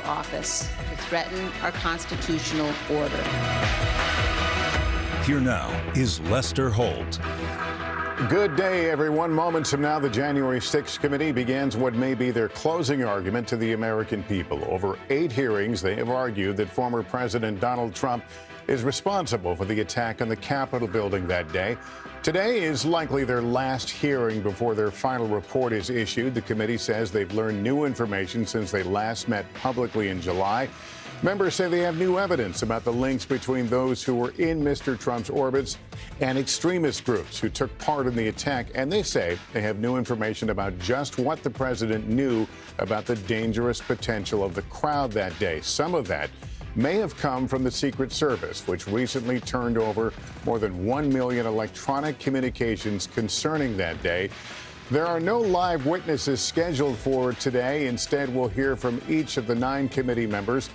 office to threaten our constitutional order. Here now is Lester Holt. Good day, everyone. Moments from now, the January 6th committee begins what may be their closing argument to the American people. Over 8 hearings, they have argued that former President Donald Trump is responsible for the attack on the Capitol building that day. Today is likely their last hearing before their final report is issued. The committee says they've learned new information since they last met publicly in July. Members say they have new evidence about the links between those who were in Mr. Trump's orbits and extremist groups who took part in the attack. And they say they have new information about just what the president knew about the dangerous potential of the crowd that day. Some of that may have come from the Secret Service, which recently turned over more than 1 million electronic communications concerning that day. There are no live witnesses scheduled for today. Instead, we'll hear from each of the 9 committee members.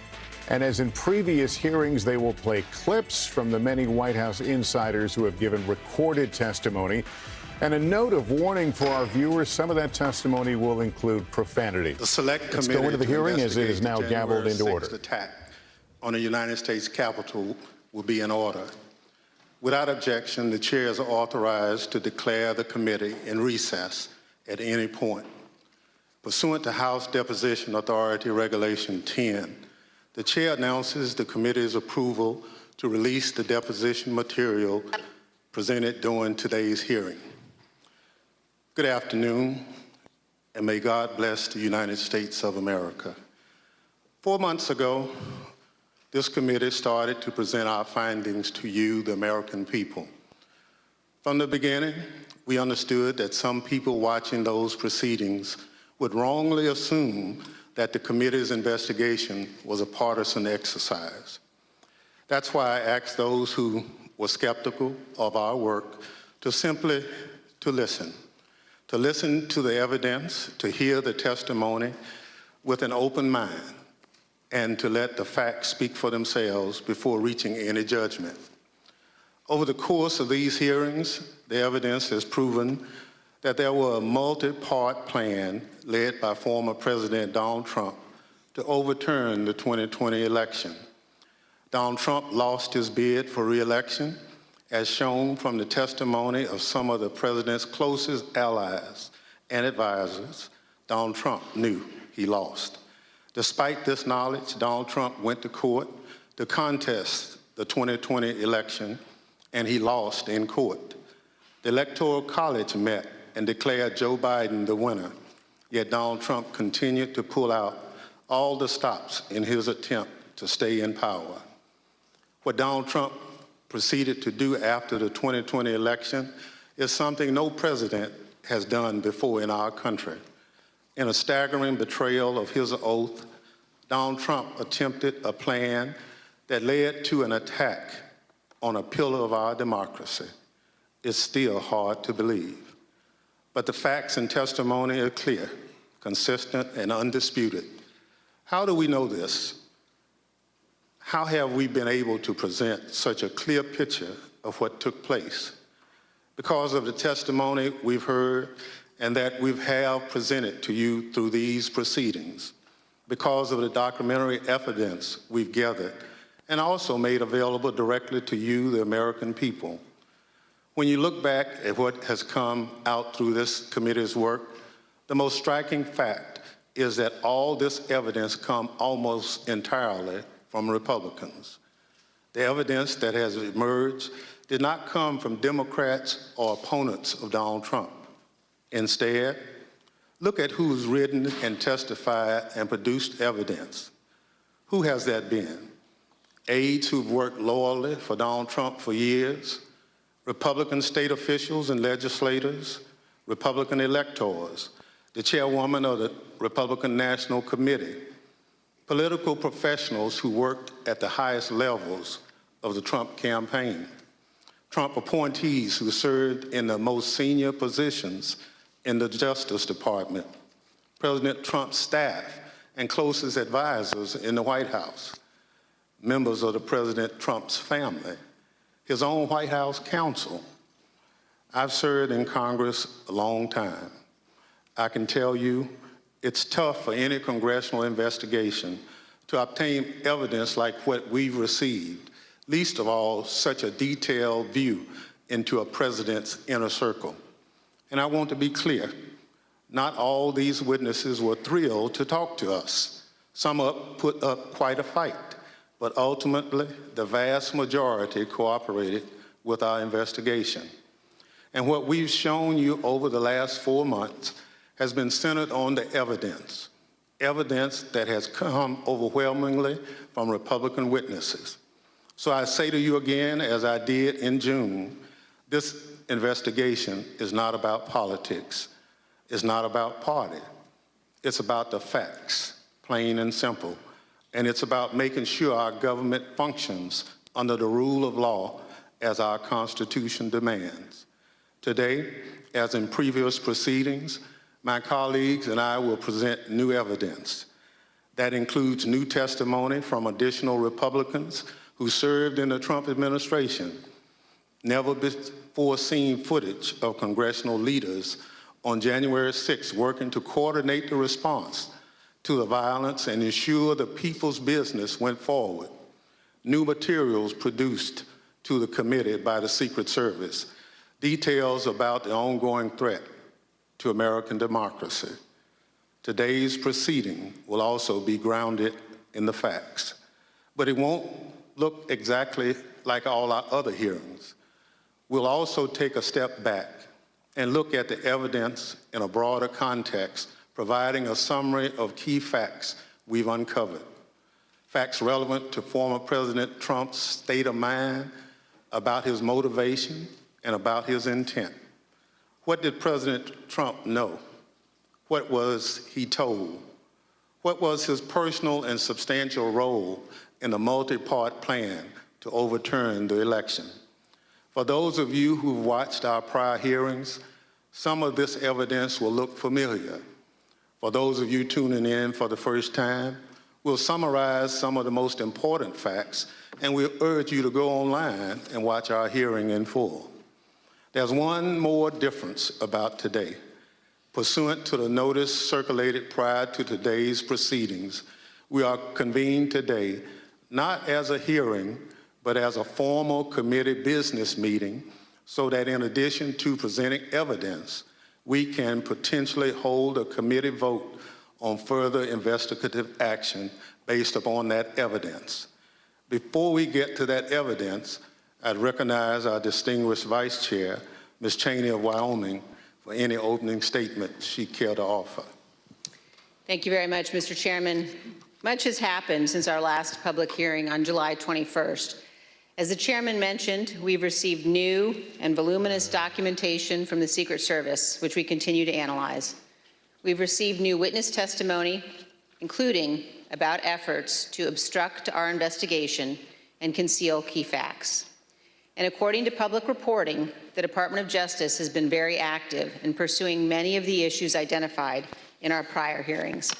And as in previous hearings, they will play clips from the many White House insiders who have given recorded testimony. And a note of warning for our viewers, some of that testimony will include profanity. The Select Committee Let's go into the hearing as it is now gavelled into order. Attack on the United States Capitol will be in order. Without objection, the chairs are authorized to declare the committee in recess at any point. Pursuant to House Deposition Authority Regulation 10, the chair announces the committee's approval to release the deposition material presented during today's hearing. Good afternoon, and may God bless the United States of America. 4 months ago, this committee started to present our findings to you, the American people. From the beginning, we understood that some people watching those proceedings would wrongly assume that the committee's investigation was a partisan exercise. That's why I asked those who were skeptical of our work to simply listen to the evidence, to hear the testimony with an open mind, and to let the facts speak for themselves before reaching any judgment. Over the course of these hearings, the evidence has proven that there was a multi-part plan led by former President Donald Trump to overturn the 2020 election. Donald Trump lost his bid for re-election, as shown from the testimony of some of the president's closest allies and advisors. Donald Trump knew he lost. Despite this knowledge, Donald Trump went to court to contest the 2020 election, and he lost in court. The Electoral College met and declared Joe Biden the winner, yet Donald Trump continued to pull out all the stops in his attempt to stay in power. What Donald Trump proceeded to do after the 2020 election is something no president has done before in our country. In a staggering betrayal of his oath, Donald Trump attempted a plan that led to an attack on a pillar of our democracy. It's still hard to believe. But the facts and testimony are clear, consistent, and undisputed. How do we know this? How have we been able to present such a clear picture of what took place? Because of the testimony we've heard and that we have presented to you through these proceedings, because of the documentary evidence we've gathered and also made available directly to you, the American people. When you look back at what has come out through this committee's work, the most striking fact is that all this evidence comes almost entirely from Republicans. The evidence that has emerged did not come from Democrats or opponents of Donald Trump. Instead, look at who's written and testified and produced evidence. Who has that been? Aides who've worked loyally for Donald Trump for years, Republican state officials and legislators, Republican electors, the chairwoman of the Republican National Committee, political professionals who worked at the highest levels of the Trump campaign, Trump appointees who served in the most senior positions in the Justice Department, President Trump's staff and closest advisors in the White House, members of the President Trump's family, his own White House counsel. I've served in Congress a long time. I can tell you it's tough for any congressional investigation to obtain evidence like what we've received, least of all, such a detailed view into a president's inner circle. And I want to be clear, not all these witnesses were thrilled to talk to us. Some put up quite a fight, but ultimately, the vast majority cooperated with our investigation. And what we've shown you over the last 4 months has been centered on the evidence that has come overwhelmingly from Republican witnesses. So I say to you again, as I did in June, this investigation is not about politics. It's not about party. It's about the facts, plain and simple. And it's about making sure our government functions under the rule of law as our Constitution demands. Today, as in previous proceedings, my colleagues and I will present new evidence. That includes new testimony from additional Republicans who served in the Trump administration, never before seen footage of congressional leaders on January 6th working to coordinate the response to the violence and ensure the people's business went forward. New materials produced to the committee by the Secret Service, details about the ongoing threat to American democracy. Today's proceeding will also be grounded in the facts, but it won't look exactly like all our other hearings. We'll also take a step back and look at the evidence in a broader context, providing a summary of key facts we've uncovered. Facts relevant to former President Trump's state of mind, about his motivation, and about his intent. What did President Trump know? What was he told? What was his personal and substantial role in the multi-part plan to overturn the election? For those of you who've watched our prior hearings, some of this evidence will look familiar. For those of you tuning in for the first time, we'll summarize some of the most important facts, and we'll urge you to go online and watch our hearing in full. There's one more difference about today. Pursuant to the notice circulated prior to today's proceedings, we are convened today not as a hearing, but as a formal committee business meeting, so that in addition to presenting evidence, we can potentially hold a committee vote on further investigative action based upon that evidence. Before we get to that evidence, I'd recognize our distinguished Vice Chair, Ms. Cheney of Wyoming, for any opening statement she'd care to offer. Thank you very much, Mr. Chairman. Much has happened since our last public hearing on July 21st. As the chairman mentioned, we've received new and voluminous documentation from the Secret Service, which we continue to analyze. We've received new witness testimony, including about efforts to obstruct our investigation and conceal key facts. And according to public reporting, the Department of Justice has been very active in pursuing many of the issues identified in our prior hearings.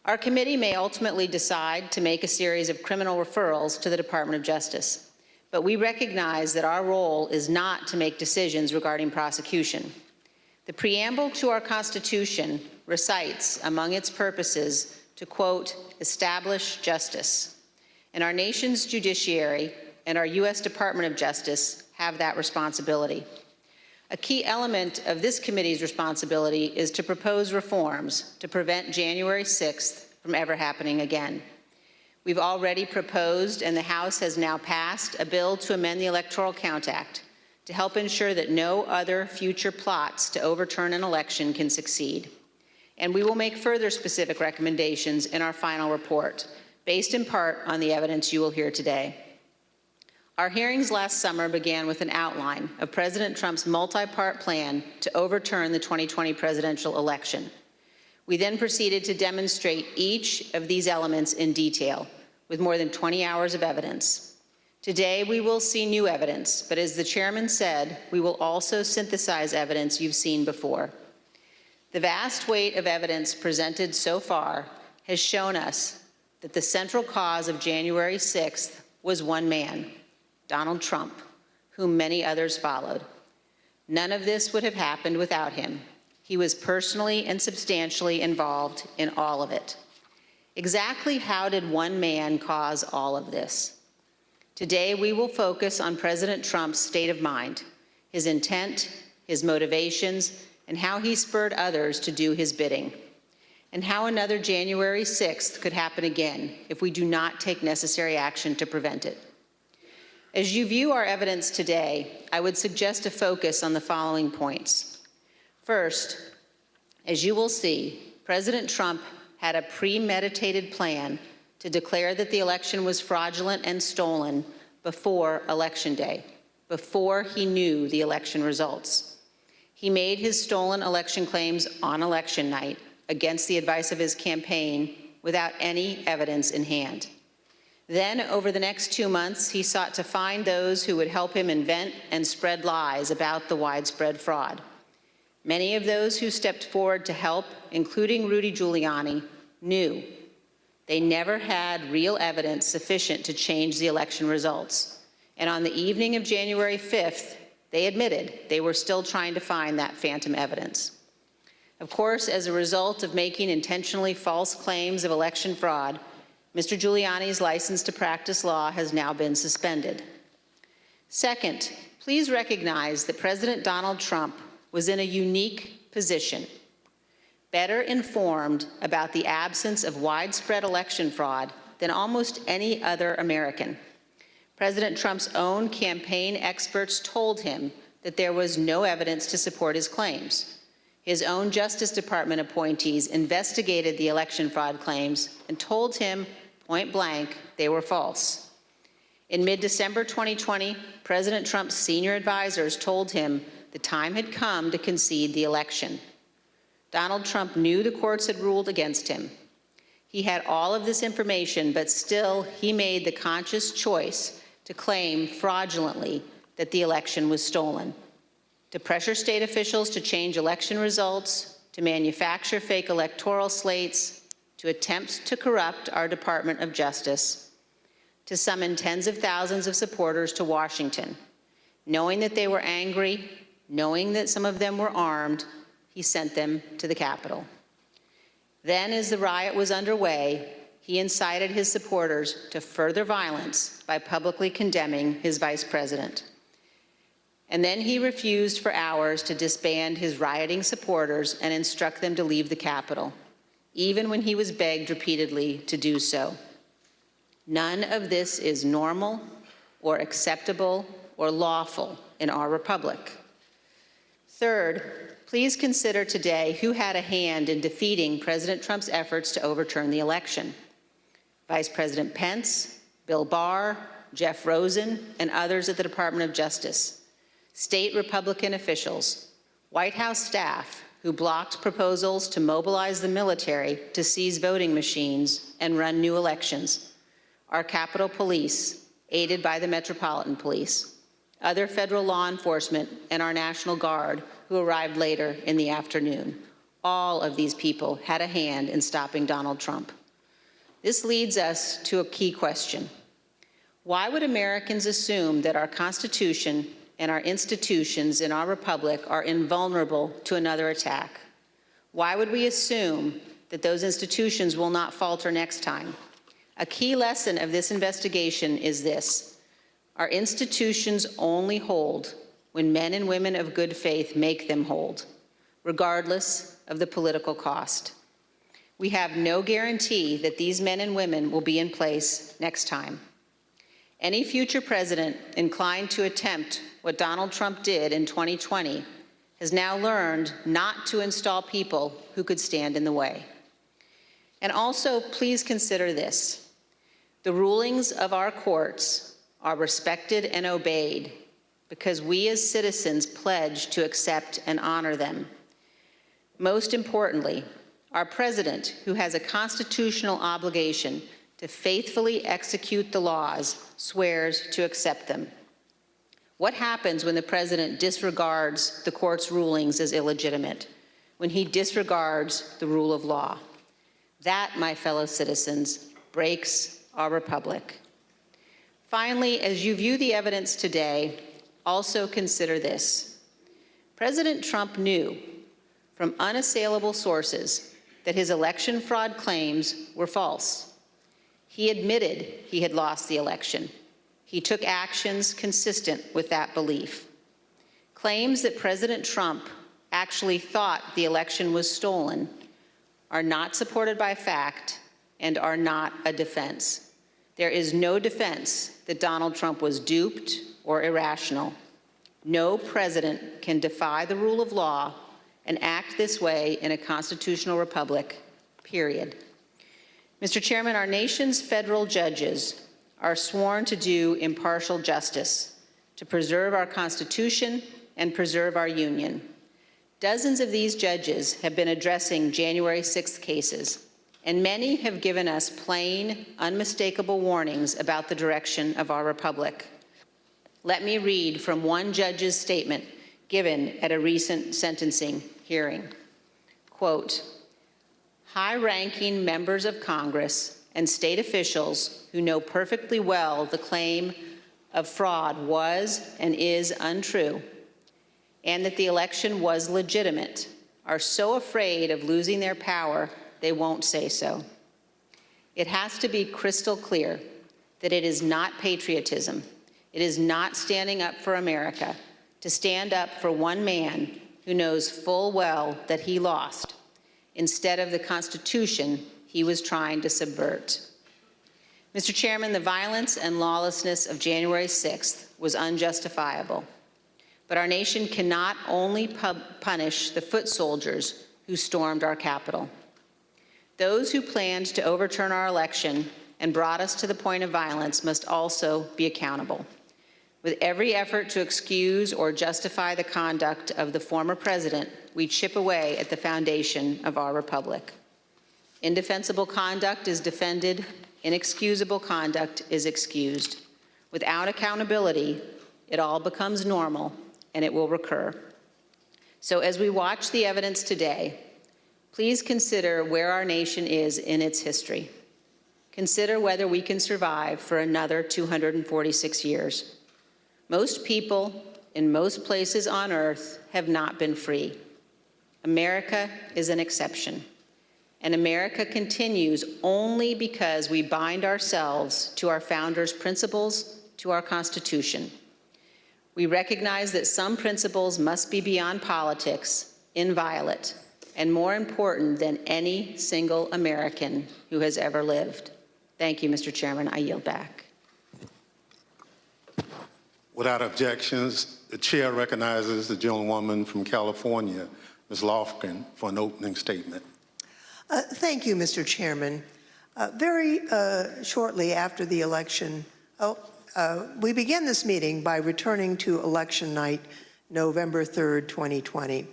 Our committee may ultimately decide to make a series of criminal referrals to the Department of Justice, but we recognize that our role is not to make decisions regarding prosecution. The preamble to our Constitution recites among its purposes to, quote, establish justice. And our nation's judiciary and our U.S. Department of Justice have that responsibility. A key element of this committee's responsibility is to propose reforms to prevent January 6th from ever happening again. We've already proposed, and the House has now passed, a bill to amend the Electoral Count Act to help ensure that no other future plots to overturn an election can succeed. And we will make further specific recommendations in our final report, based in part on the evidence you will hear today. Our hearings last summer began with an outline of President Trump's multi-part plan to overturn the 2020 presidential election. We then proceeded to demonstrate each of these elements in detail, with more than 20 hours of evidence. Today, we will see new evidence, but as the chairman said, we will also synthesize evidence you've seen before. The vast weight of evidence presented so far has shown us that the central cause of January 6th was one man, Donald Trump, whom many others followed. None of this would have happened without him. He was personally and substantially involved in all of it. Exactly how did one man cause all of this? Today, we will focus on President Trump's state of mind, his intent, his motivations, and how he spurred others to do his bidding, and how another January 6th could happen again if we do not take necessary action to prevent it. As you view our evidence today, I would suggest a focus on the following points. First, as you will see, President Trump had a premeditated plan to declare that the election was fraudulent and stolen before Election Day, before he knew the election results. He made his stolen election claims on election night against the advice of his campaign without any evidence in hand. Then, over the next 2 months, he sought to find those who would help him invent and spread lies about the widespread fraud. Many of those who stepped forward to help, including Rudy Giuliani, knew they never had real evidence sufficient to change the election results. And on the evening of January 5th, they admitted they were still trying to find that phantom evidence. Of course, as a result of making intentionally false claims of election fraud, Mr. Giuliani's license to practice law has now been suspended. Second, please recognize that President Donald Trump was in a unique position, better informed about the absence of widespread election fraud than almost any other American. President Trump's own campaign experts told him that there was no evidence to support his claims. His own Justice Department appointees investigated the election fraud claims and told him point blank they were false. In mid-December 2020, President Trump's senior advisors told him the time had come to concede the election. Donald Trump knew the courts had ruled against him. He had all of this information, but still he made the conscious choice to claim fraudulently that the election was stolen, to pressure state officials to change election results, to manufacture fake electoral slates, to attempt to corrupt our Department of Justice, to summon tens of thousands of supporters to Washington. Knowing that they were angry, knowing that some of them were armed, he sent them to the Capitol. Then, as the riot was underway, he incited his supporters to further violence by publicly condemning his vice president. And then he refused for hours to disband his rioting supporters and instruct them to leave the Capitol, even when he was begged repeatedly to do so. None of this is normal or acceptable or lawful in our republic. Third, please consider today who had a hand in defeating President Trump's efforts to overturn the election. Vice President Pence, Bill Barr, Jeff Rosen, and others at the Department of Justice, state Republican officials, White House staff who blocked proposals to mobilize the military to seize voting machines and run new elections, our Capitol Police, aided by the Metropolitan Police, other federal law enforcement, and our National Guard, who arrived later in the afternoon. All of these people had a hand in stopping Donald Trump. This leads us to a key question. Why would Americans assume that our Constitution and our institutions in our republic are invulnerable to another attack? Why would we assume that those institutions will not falter next time? A key lesson of this investigation is this: our institutions only hold when men and women of good faith make them hold, regardless of the political cost. We have no guarantee that these men and women will be in place next time. Any future president inclined to attempt what Donald Trump did in 2020 has now learned not to install people who could stand in the way. And also, please consider this: the rulings of our courts are respected and obeyed because we as citizens pledge to accept and honor them. Most importantly, our president, who has a constitutional obligation to faithfully execute the laws, swears to accept them. What happens when the president disregards the court's rulings as illegitimate, when he disregards the rule of law? That, my fellow citizens, breaks our republic. Finally, as you view the evidence today, also consider this. President Trump knew from unassailable sources that his election fraud claims were false. He admitted he had lost the election. He took actions consistent with that belief. Claims that President Trump actually thought the election was stolen are not supported by fact and are not a defense. There is no defense that Donald Trump was duped or irrational. No president can defy the rule of law and act this way in a constitutional republic, period. Mr. Chairman, our nation's federal judges are sworn to do impartial justice, to preserve our Constitution and preserve our Union. Dozens of these judges have been addressing January 6th cases, and many have given us plain, unmistakable warnings about the direction of our republic. Let me read from one judge's statement given at a recent sentencing hearing. Quote, "High-ranking members of Congress and state officials who know perfectly well the claim of fraud was and is untrue, and that the election was legitimate, are so afraid of losing their power they won't say so. It has to be crystal clear that it is not patriotism, it is not standing up for America, to stand up for one man who knows full well that he lost, instead of the Constitution he was trying to subvert." Mr. Chairman, the violence and lawlessness of January 6th was unjustifiable. But our nation cannot only punish the foot soldiers who stormed our Capitol. Those who planned to overturn our election and brought us to the point of violence must also be accountable. With every effort to excuse or justify the conduct of the former president, we chip away at the foundation of our republic. Indefensible conduct is defended, inexcusable conduct is excused. Without accountability, it all becomes normal, and it will recur. So as we watch the evidence today, please consider where our nation is in its history. Consider whether we can survive for another 246 years. Most people in most places on earth have not been free. America is an exception. And America continues only because we bind ourselves to our founders' principles, to our Constitution. We recognize that some principles must be beyond politics, inviolate, and more important than any single American who has ever lived. Thank you, Mr. Chairman. I yield back. Without objections, the chair recognizes the gentlewoman from California, Ms. Lofgren, for an opening statement. Thank you, Mr. Chairman. Very shortly after the election, we began this meeting by returning to election night, November 3rd, 2020.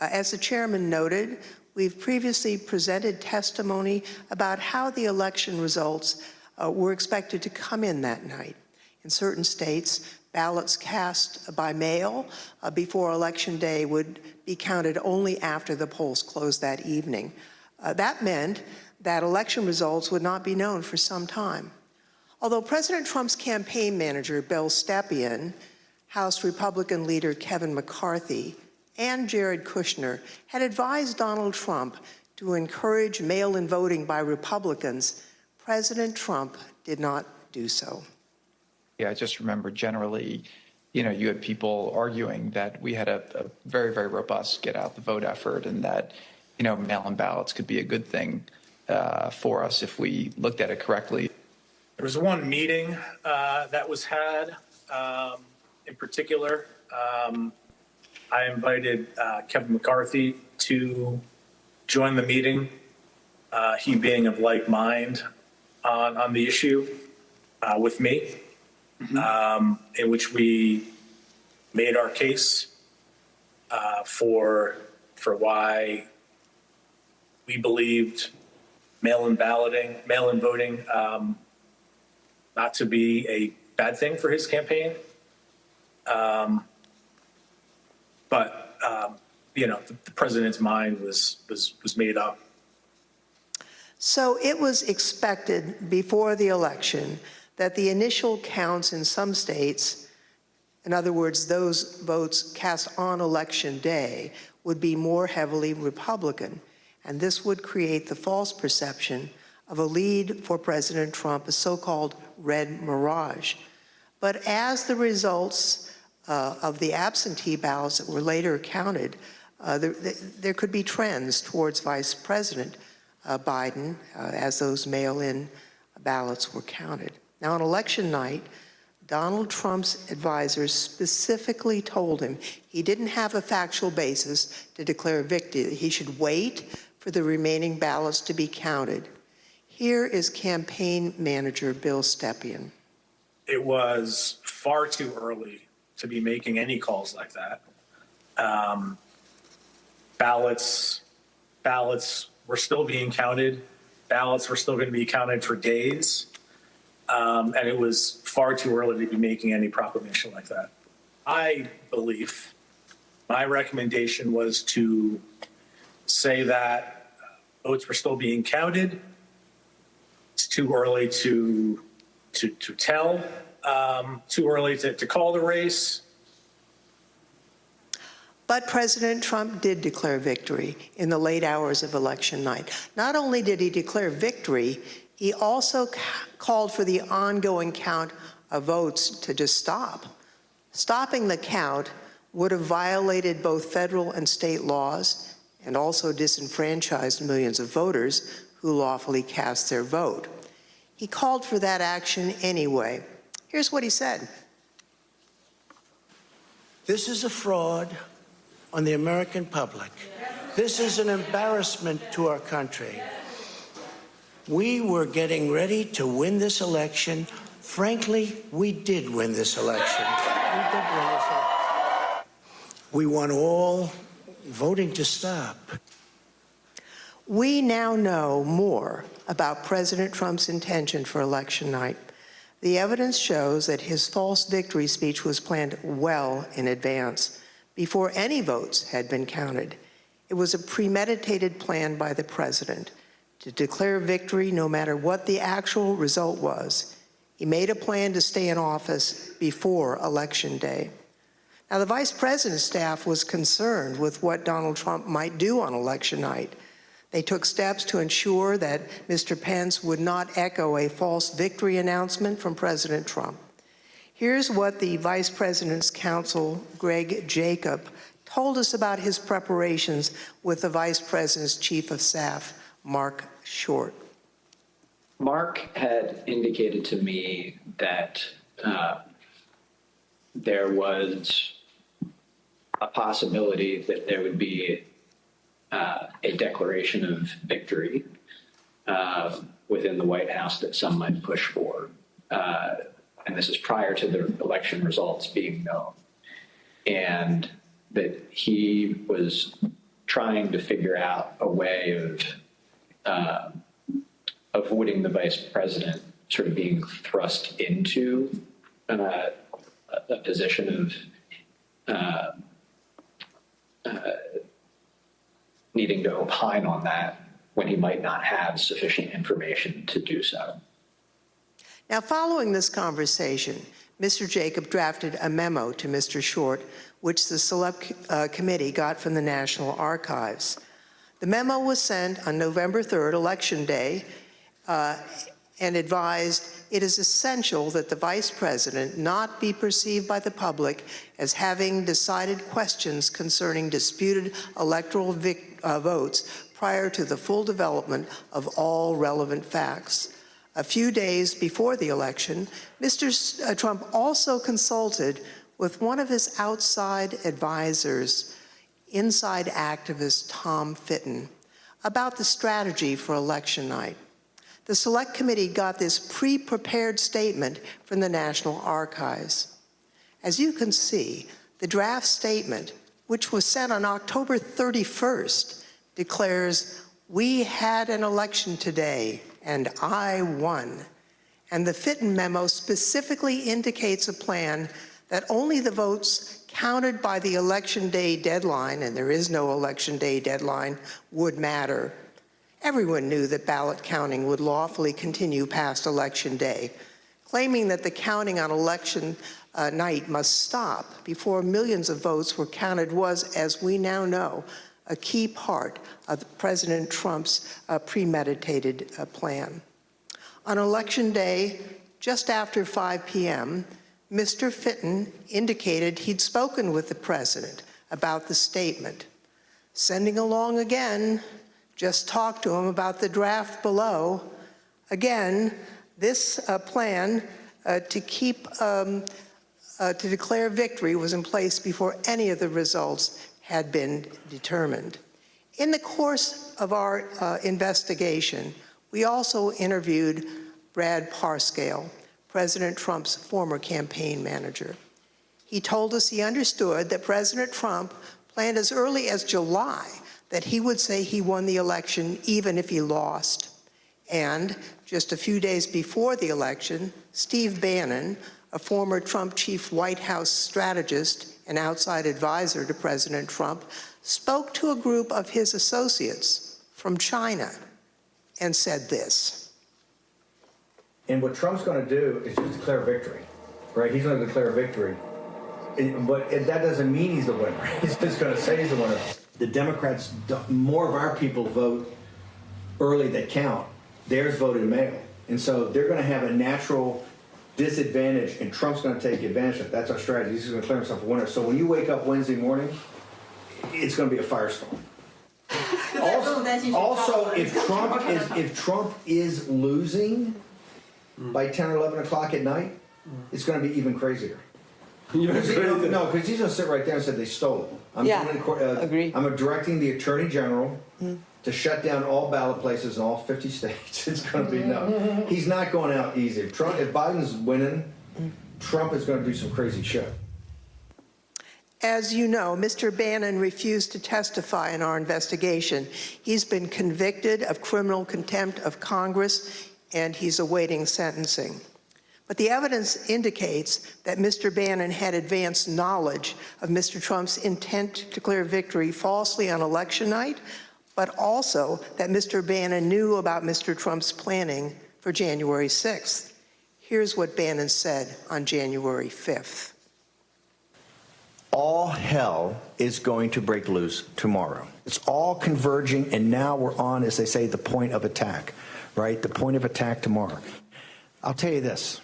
As the chairman noted, we've previously presented testimony about how the election results were expected to come in that night. In certain states, ballots cast by mail before Election Day would be counted only after the polls closed that evening. That meant that election results would not be known for some time. Although President Trump's campaign manager, Bill Stepien, House Republican leader Kevin McCarthy, and Jared Kushner had advised Donald Trump to encourage mail-in voting by Republicans, President Trump did not do so. Yeah, I just remember generally, you had people arguing that we had a very, very robust get out the vote effort and that, mail-in ballots could be a good thing for us if we looked at it correctly. There was one meeting that was had in particular. I invited Kevin McCarthy to join the meeting, he being of like mind on the issue with me, in which we made our case for why we believed mail-in voting not to be a bad thing for his campaign. But the president's mind was made up. So it was expected before the election that the initial counts in some states, in other words, those votes cast on Election Day, would be more heavily Republican. and this would create the false perception of a lead for President Trump, a so-called red mirage. But as the results of the absentee ballots that were later counted, there could be trends towards Vice President Biden as those mail-in ballots were counted. Now, on election night, Donald Trump's advisors specifically told him he didn't have a factual basis to declare victory. He should wait for the remaining ballots to be counted. Here is campaign manager Bill Stepien. It was far too early to be making any calls like that. Ballots were still being counted. Ballots were still going to be counted for days. And it was far too early to be making any proclamation like that. I believe my recommendation was to say that votes were still being counted. It's too early to tell, too early to call the race. But President Trump did declare victory in the late hours of election night. Not only did he declare victory, he also called for the ongoing count of votes to just stop. Stopping the count would have violated both federal and state laws and also disenfranchised millions of voters who lawfully cast their vote. He called for that action anyway. Here's what he said. This is a fraud on the American public. This is an embarrassment to our country. We were getting ready to win this election. Frankly, we did win this election. We want all voting to stop. We now know more about President Trump's intention for election night. The evidence shows that his false victory speech was planned well in advance, before any votes had been counted. It was a premeditated plan by the president to declare victory no matter what the actual result was. He made a plan to stay in office before Election Day. Now, the vice president's staff was concerned with what Donald Trump might do on election night. They took steps to ensure that Mr. Pence would not echo a false victory announcement from President Trump. Here's what the Vice President's counsel, Greg Jacob, told us about his preparations with the Vice President's Chief of Staff, Mark Short. Mark had indicated to me that there was a possibility that there would be a declaration of victory within the White House that some might push for. And this is prior to the election results being known. And that he was trying to figure out a way of avoiding the vice president sort of being thrust into a position of needing to opine on that when he might not have sufficient information to do so. Now, following this conversation, Mr. Jacob drafted a memo to Mr. Short, which the Select Committee got from the National Archives. The memo was sent on November 3rd, Election Day, and advised it is essential that the Vice President not be perceived by the public as having decided questions concerning disputed electoral votes prior to the full development of all relevant facts. A few days before the election, Mr. Trump also consulted with one of his outside advisors, inside activist Tom Fitton, about the strategy for election night. The Select Committee got this pre-prepared statement from the National Archives. As you can see, the draft statement, which was sent on October 31st, declares, "We had an election today, and I won." And the Fitton memo specifically indicates a plan that only the votes counted by the Election Day deadline, and there is no Election Day deadline, would matter. Everyone knew that ballot counting would lawfully continue past Election Day. Claiming that the counting on election night must stop before millions of votes were counted was, as we now know, a key part of President Trump's premeditated plan. On Election Day, just after 5 p.m., Mr. Fitton indicated he'd spoken with the president about the statement. Sending along again, just talked to him about the draft below. Again, this plan to declare victory was in place before any of the results had been determined. In the course of our investigation, we also interviewed Brad Parscale, President Trump's former campaign manager. He told us he understood that President Trump planned as early as July that he would say he won the election even if he lost. And just a few days before the election, Steve Bannon, a former Trump chief White House strategist and outside advisor to President Trump, spoke to a group of his associates from China and said this. And what Trump's going to do is just declare victory, right? He's going to declare victory. But that doesn't mean he's the winner. He's just going to say he's the winner. The Democrats, more of our people vote early that count. Theirs voted mail. And so they're going to have a natural disadvantage, and Trump's going to take advantage of it. That's our strategy. He's going to declare himself a winner. So when you wake up Wednesday morning, it's going to be a firestorm. Also, if Trump is losing by 10 or 11 o'clock at night, it's going to be even crazier. No, because he's going to sit right there and say they stole it. Agree. I'm directing the Attorney General to shut down all ballot places in all 50 states. It's going to be no. He's not going out easy. If Biden's winning, Trump is going to do some crazy shit. As you know, Mr. Bannon refused to testify in our investigation. He's been convicted of criminal contempt of Congress, and he's awaiting sentencing. But the evidence indicates that Mr. Bannon had advanced knowledge of Mr. Trump's intent to declare victory falsely on election night, but also that Mr. Bannon knew about Mr. Trump's planning for January 6th. Here's what Bannon said on January 5th. All hell is going to break loose tomorrow. It's all converging, and now we're on, as they say, the point of attack, right? The point of attack tomorrow. I'll tell you this.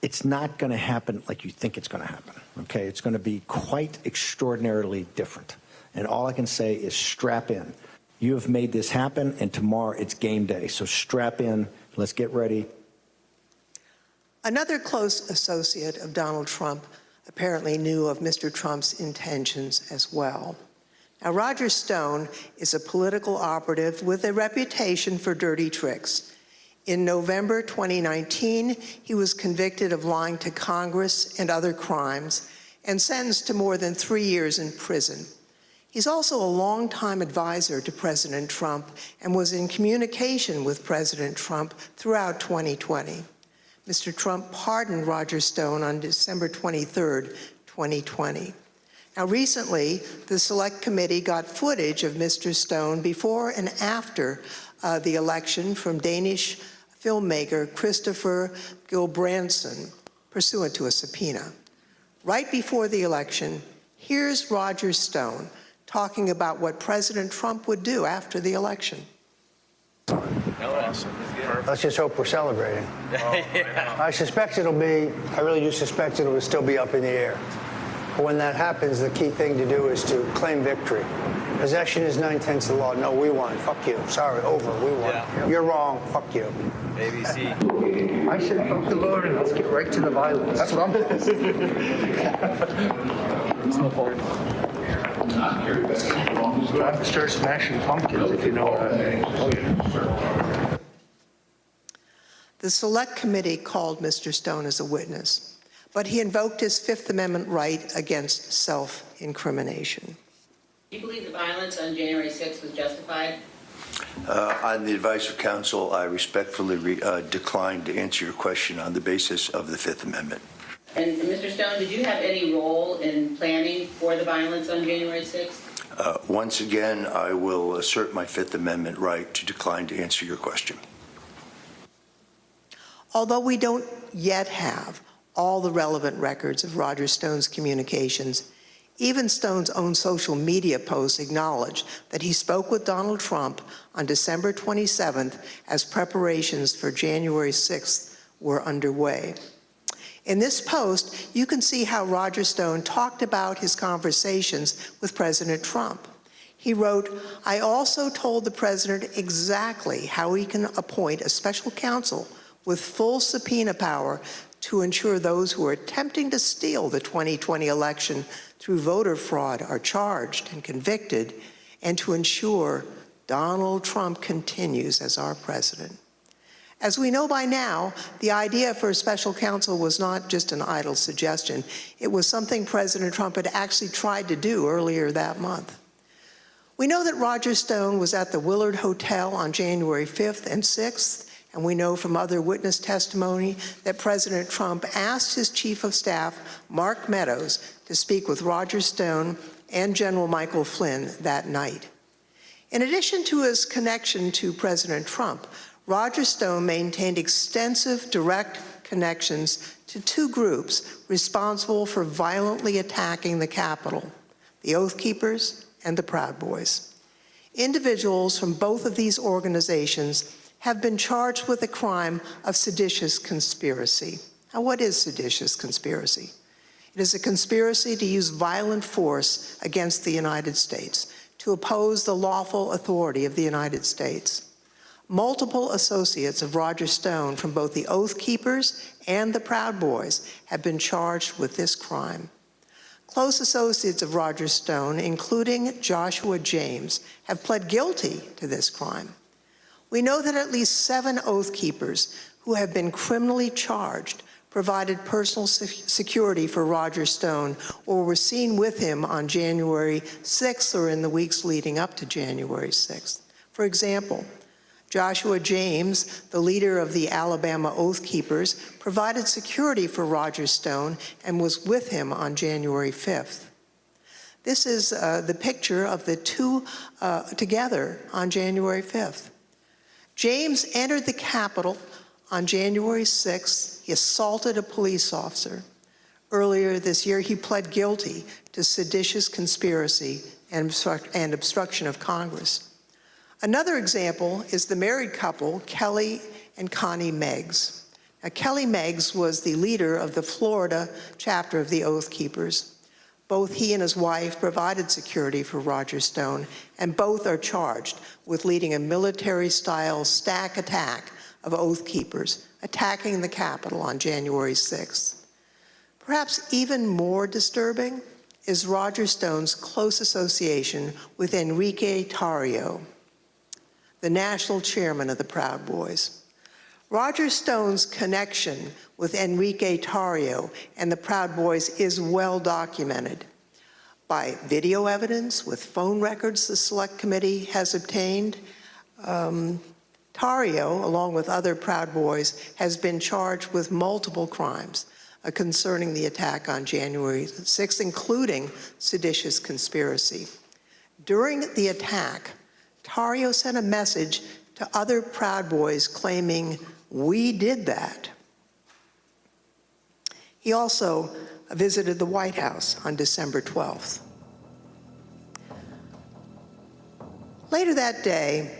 It's not going to happen like you think it's going to happen, okay? It's going to be quite extraordinarily different. And all I can say is strap in. You have made this happen, and tomorrow it's game day. So strap in. Let's get ready. Another close associate of Donald Trump apparently knew of Mr. Trump's intentions as well. Now, Roger Stone is a political operative with a reputation for dirty tricks. In November 2019, he was convicted of lying to Congress and other crimes and sentenced to more than 3 years in prison. He's also a longtime advisor to President Trump and was in communication with President Trump throughout 2020. Mr. Trump pardoned Roger Stone on December 23rd, 2020. Now, recently, the Select Committee got footage of Mr. Stone before and after the election from Danish filmmaker Christopher Gilbranson, pursuant to a subpoena. Right before the election, here's Roger Stone talking about what President Trump would do after the election. Let's just hope we're celebrating. I really do suspect it'll still be up in the air. But when that happens, the key thing to do is to claim victory. Possession is 9/10 of the law. No, we won. Fuck you. Sorry, over. We won. Yeah. You're wrong. Fuck you. ABC. I said, fuck the Lord, and let's get right to the violence. That's what I'm doing. Start smashing pumpkins, if you know what I mean. Oh, yeah. The Select Committee called Mr. Stone as a witness, but he invoked his Fifth Amendment right against self-incrimination. Do you believe the violence on January 6th was justified? On the advice of counsel, I respectfully decline to answer your question on the basis of the Fifth Amendment. And Mr. Stone, did you have any role in planning for the violence on January 6th? Once again, I will assert my Fifth Amendment right to decline to answer your question. Although we don't yet have all the relevant records of Roger Stone's communications, Even Stone's own social media posts acknowledged that he spoke with Donald Trump on December 27th as preparations for January 6th were underway. In this post, you can see how Roger Stone talked about his conversations with President Trump. He wrote, "I also told the president exactly how he can appoint a special counsel with full subpoena power to ensure those who are attempting to steal the 2020 election through voter fraud are charged and convicted, and to ensure Donald Trump continues as our president." As we know by now, the idea for a special counsel was not just an idle suggestion. It was something President Trump had actually tried to do earlier that month. We know that Roger Stone was at the Willard Hotel on January 5th and 6th, and we know from other witness testimony that President Trump asked his chief of staff, Mark Meadows, to speak with Roger Stone and General Michael Flynn that night. In addition to his connection to President Trump, Roger Stone maintained extensive direct connections to two groups responsible for violently attacking the Capitol, the Oath Keepers and the Proud Boys. Individuals from both of these organizations have been charged with the crime of seditious conspiracy. Now, what is seditious conspiracy? It is a conspiracy to use violent force against the United States, to oppose the lawful authority of the United States. Multiple associates of Roger Stone from both the Oath Keepers and the Proud Boys have been charged with this crime. Close associates of Roger Stone, including Joshua James, have pled guilty to this crime. We know that at least 7 Oath Keepers who have been criminally charged provided personal security for Roger Stone or were seen with him on January 6th or in the weeks leading up to January 6th. For example, Joshua James, the leader of the Alabama Oath Keepers, provided security for Roger Stone and was with him on January 5th. This is the picture of the two together on January 5th. James entered the Capitol on January 6th. He assaulted a police officer. Earlier this year, he pled guilty to seditious conspiracy and obstruction of Congress. Another example is the married couple, Kelly and Connie Meigs. Now, Kelly Meigs was the leader of the Florida chapter of the Oath Keepers. Both he and his wife provided security for Roger Stone, and both are charged with leading a military-style stack attack of Oath Keepers, attacking the Capitol on January 6th. Perhaps even more disturbing is Roger Stone's close association with Enrique Tario, the national chairman of the Proud Boys. Roger Stone's connection with Enrique Tario and the Proud Boys is well documented by video evidence with phone records the Select Committee has obtained. Tario, along with other Proud Boys, has been charged with multiple crimes concerning the attack on January 6th, including seditious conspiracy. During the attack, Tario sent a message to other Proud Boys claiming, "We did that." He also visited the White House on December 12th. Later that day,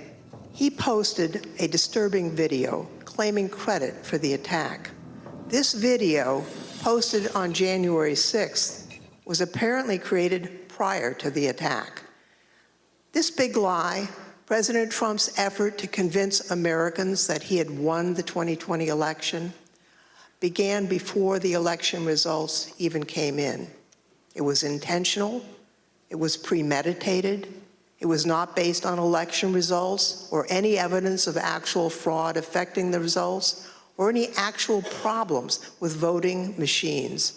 he posted a disturbing video claiming credit for the attack. This video, posted on January 6th, was apparently created prior to the attack. This big lie, President Trump's effort to convince Americans that he had won the 2020 election, began before the election results even came in. It was intentional, it was premeditated, it was not based on election results or any evidence of actual fraud affecting the results or any actual problems with voting machines.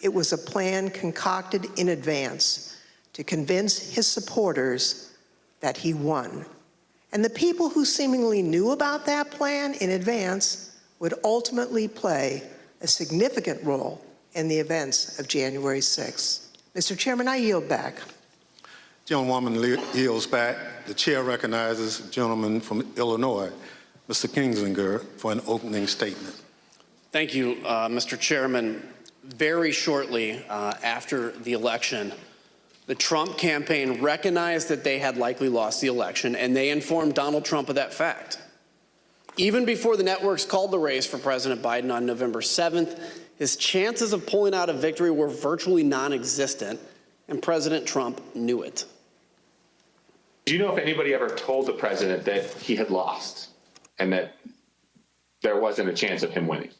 It was a plan concocted in advance to convince his supporters that he won. And the people who seemingly knew about that plan in advance would ultimately play a significant role in the events of January 6th. Mr. Chairman, I yield back. Gentlewoman yields back. The chair recognizes the gentleman from Illinois, Mr. Kinzinger, for an opening statement. Thank you, Mr. Chairman. Very shortly after the election, The Trump campaign recognized that they had likely lost the election, and they informed Donald Trump of that fact. Even before the networks called the race for President Biden on November 7th, his chances of pulling out a victory were virtually non-existent, and President Trump knew it. Do you know if anybody ever told the president that he had lost and that there wasn't a chance of him winning?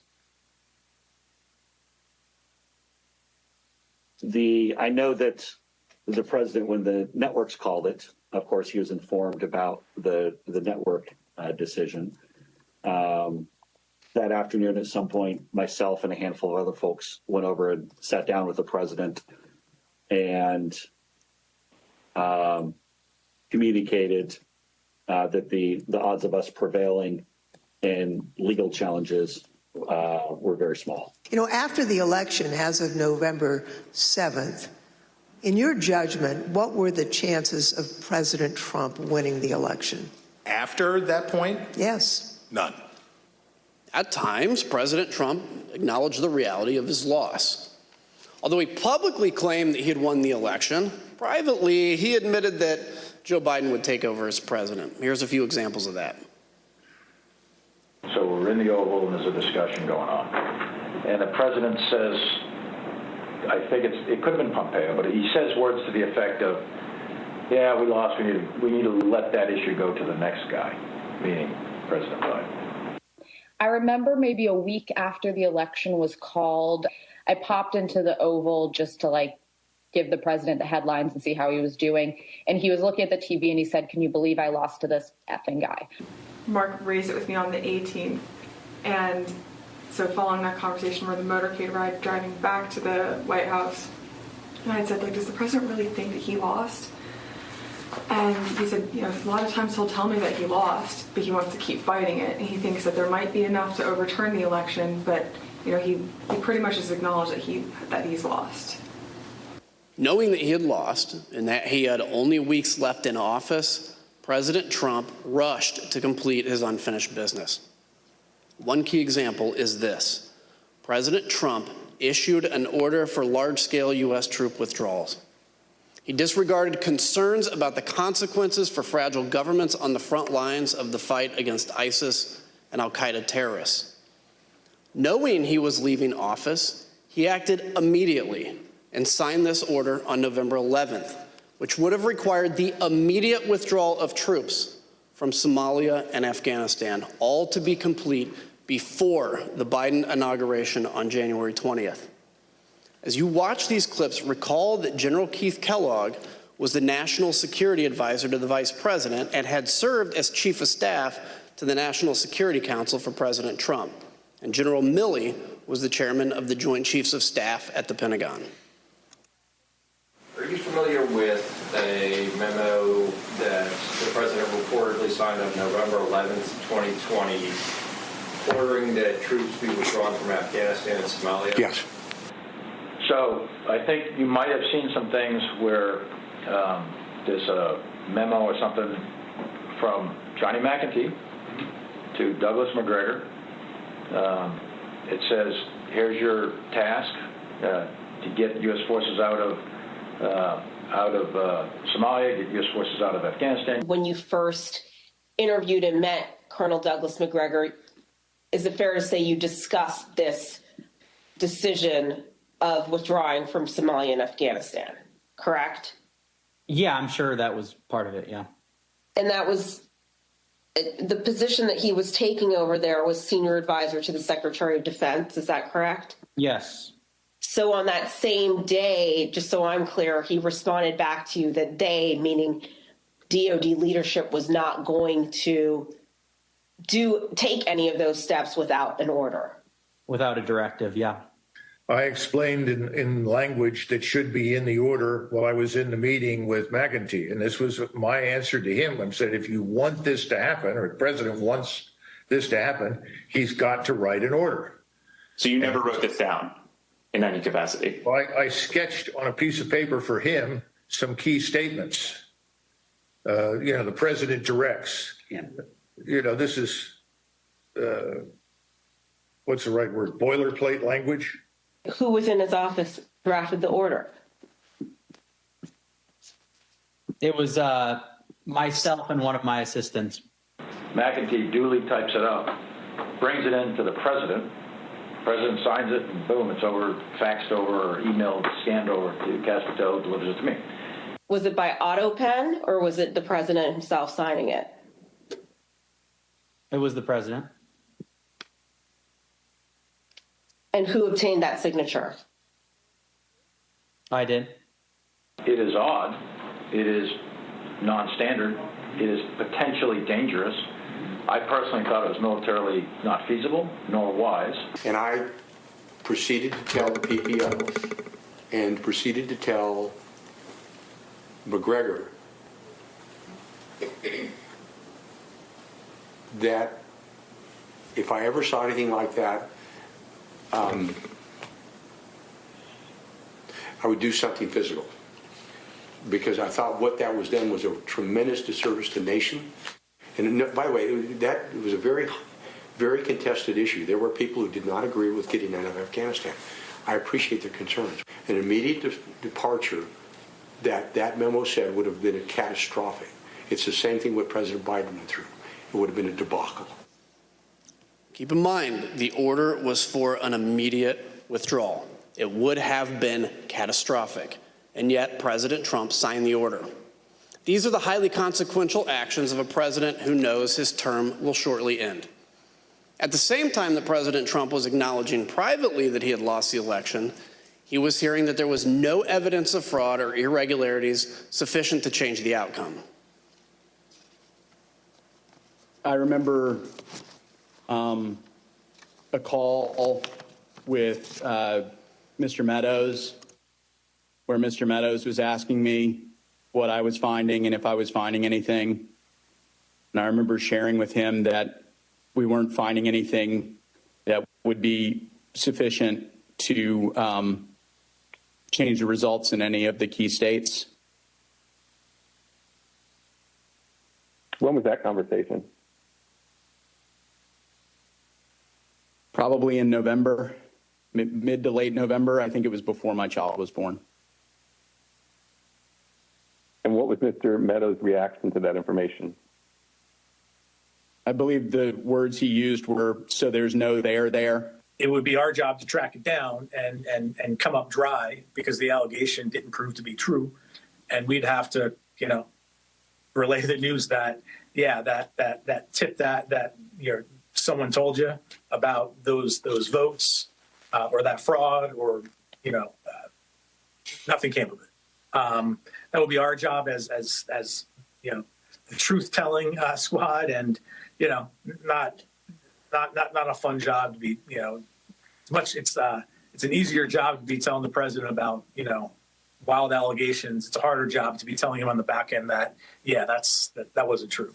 I know that the president, when the networks called it, of course, he was informed about the network decision. That afternoon, at some point, myself and a handful of other folks went over and sat down with the president and communicated that the odds of us prevailing in legal challenges were very small. You know, after the election, as of November 7th, in your judgment, what were the chances of President Trump winning the election? After that point? Yes. None. At times, President Trump acknowledged the reality of his loss. Although he publicly claimed that he had won the election, privately he admitted that Joe Biden would take over as president. Here's a few examples of that. So we're in the Oval and there's a discussion going on. And the president says, I think it could have been Pompeo, but he says words to the effect of, yeah, we lost, we need to let that issue go to the next guy, meaning President Biden. I remember maybe a week after the election was called, I popped into the Oval just to give the president the headlines and see how he was doing. And he was looking at the TV and he said, "Can you believe I lost to this effing guy?" Mark raised it with me on the 18th. And so following that conversation, we're the motorcade ride driving back to the White House. And I had said, does the president really think that he lost? And he said, a lot of times he'll tell me that he lost, but he wants to keep fighting it. And he thinks that there might be enough to overturn the election, but he pretty much has acknowledged that he's lost. Knowing that he had lost and that he had only weeks left in office, President Trump rushed to complete his unfinished business. One key example is this. President Trump issued an order for large-scale U.S. troop withdrawals. He disregarded concerns about the consequences for fragile governments on the front lines of the fight against ISIS and al-Qaeda terrorists. Knowing he was leaving office, he acted immediately and signed this order on November 11th, which would have required the immediate withdrawal of troops from Somalia and Afghanistan, all to be complete before the Biden inauguration on January 20th. As you watch these clips, recall that General Keith Kellogg was the national security advisor to the vice president and had served as chief of staff to the National Security Council for President Trump. And General Milley was the chairman of the Joint Chiefs of Staff at the Pentagon. Are you familiar with a memo that the president reportedly signed on November 11th, 2020, ordering that troops be withdrawn from Afghanistan and Somalia? Yes. So I think you might have seen some things where there's a memo or something from Johnny McEntee to Douglas McGregor. It says, here's your task to get U.S. forces out of Somalia, get U.S. forces out of Afghanistan. When you first interviewed and met Colonel Douglas McGregor, is it fair to say you discussed this decision of withdrawing from Somalia and Afghanistan, correct? Yeah, I'm sure that was part of it, yeah. And that was the position that he was taking over there was senior advisor to the Secretary of Defense, is that correct? Yes. So on that same day, just so I'm clear, he responded back to you that they, meaning DOD leadership, was not going to take any of those steps without an order. Without a directive, yeah. I explained in language that should be in the order while I was in the meeting with McEntee, and this was my answer to him. I said, if you want this to happen, or the president wants this to happen, he's got to write an order. So you never wrote this down in any capacity? Well, I sketched on a piece of paper for him some key statements. The president directs. This is, what's the right word, boilerplate language? Who within his office drafted the order? It was myself and one of my assistants. McEntee duly types it up, brings it in to the president. President signs it, and boom, it's over, faxed over, or emailed, scanned over to Caspito, delivers it to me. Was it by auto pen or was it the president himself signing it? It was the president. And who obtained that signature? I did. It is odd. It is non-standard. It is potentially dangerous. I personally thought it was militarily not feasible nor wise. And I proceeded to tell the PPO and proceeded to tell McGregor that if I ever saw anything like that, I would do something physical. Because I thought what that was done was a tremendous disservice to the nation. And by the way, that was a very, very contested issue. There were people who did not agree with getting out of Afghanistan. I appreciate their concerns. An immediate departure that memo said would have been catastrophic. It's the same thing what President Biden went through. It would have been a debacle. Keep in mind, the order was for an immediate withdrawal. It would have been catastrophic, and yet President Trump signed the order. These are the highly consequential actions of a president who knows his term will shortly end. At the same time that President Trump was acknowledging privately that he had lost the election, he was hearing that there was no evidence of fraud or irregularities sufficient to change the outcome. I remember a call with Mr. Meadows, where Mr. Meadows was asking me what I was finding and if I was finding anything. And I remember sharing with him that we weren't finding anything that would be sufficient to change the results in any of the key states. When was that conversation? Probably in November, mid to late November. I think it was before my child was born. And what was Mr. Meadows' reaction to that information? I believe the words he used were, "So there's no there." It would be our job to track it down and come up dry because the allegation didn't prove to be true. And we'd have to, relay the news that, that tip that someone told you about those votes or that fraud or, nothing came of it. That would be our job as the truth-telling squad, and not a fun job to be. It's an easier job to be telling the president about wild allegations. It's a harder job to be telling him on the back end that that wasn't true.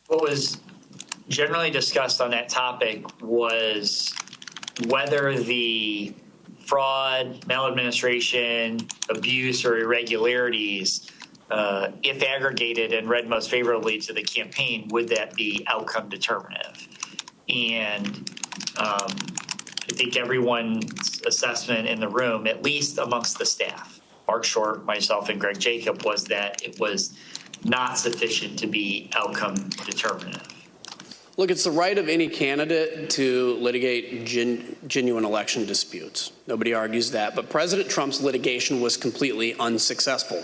What was generally discussed on that topic was whether the fraud, maladministration, abuse, or irregularities, if aggregated and read most favorably to the campaign, would that be outcome determinative? And I think everyone's assessment in the room, at least amongst the staff, Mark Short, myself, and Greg Jacob, was that it was not sufficient to be outcome determinative. Look, it's the right of any candidate to litigate genuine election disputes. Nobody argues that, but President Trump's litigation was completely unsuccessful.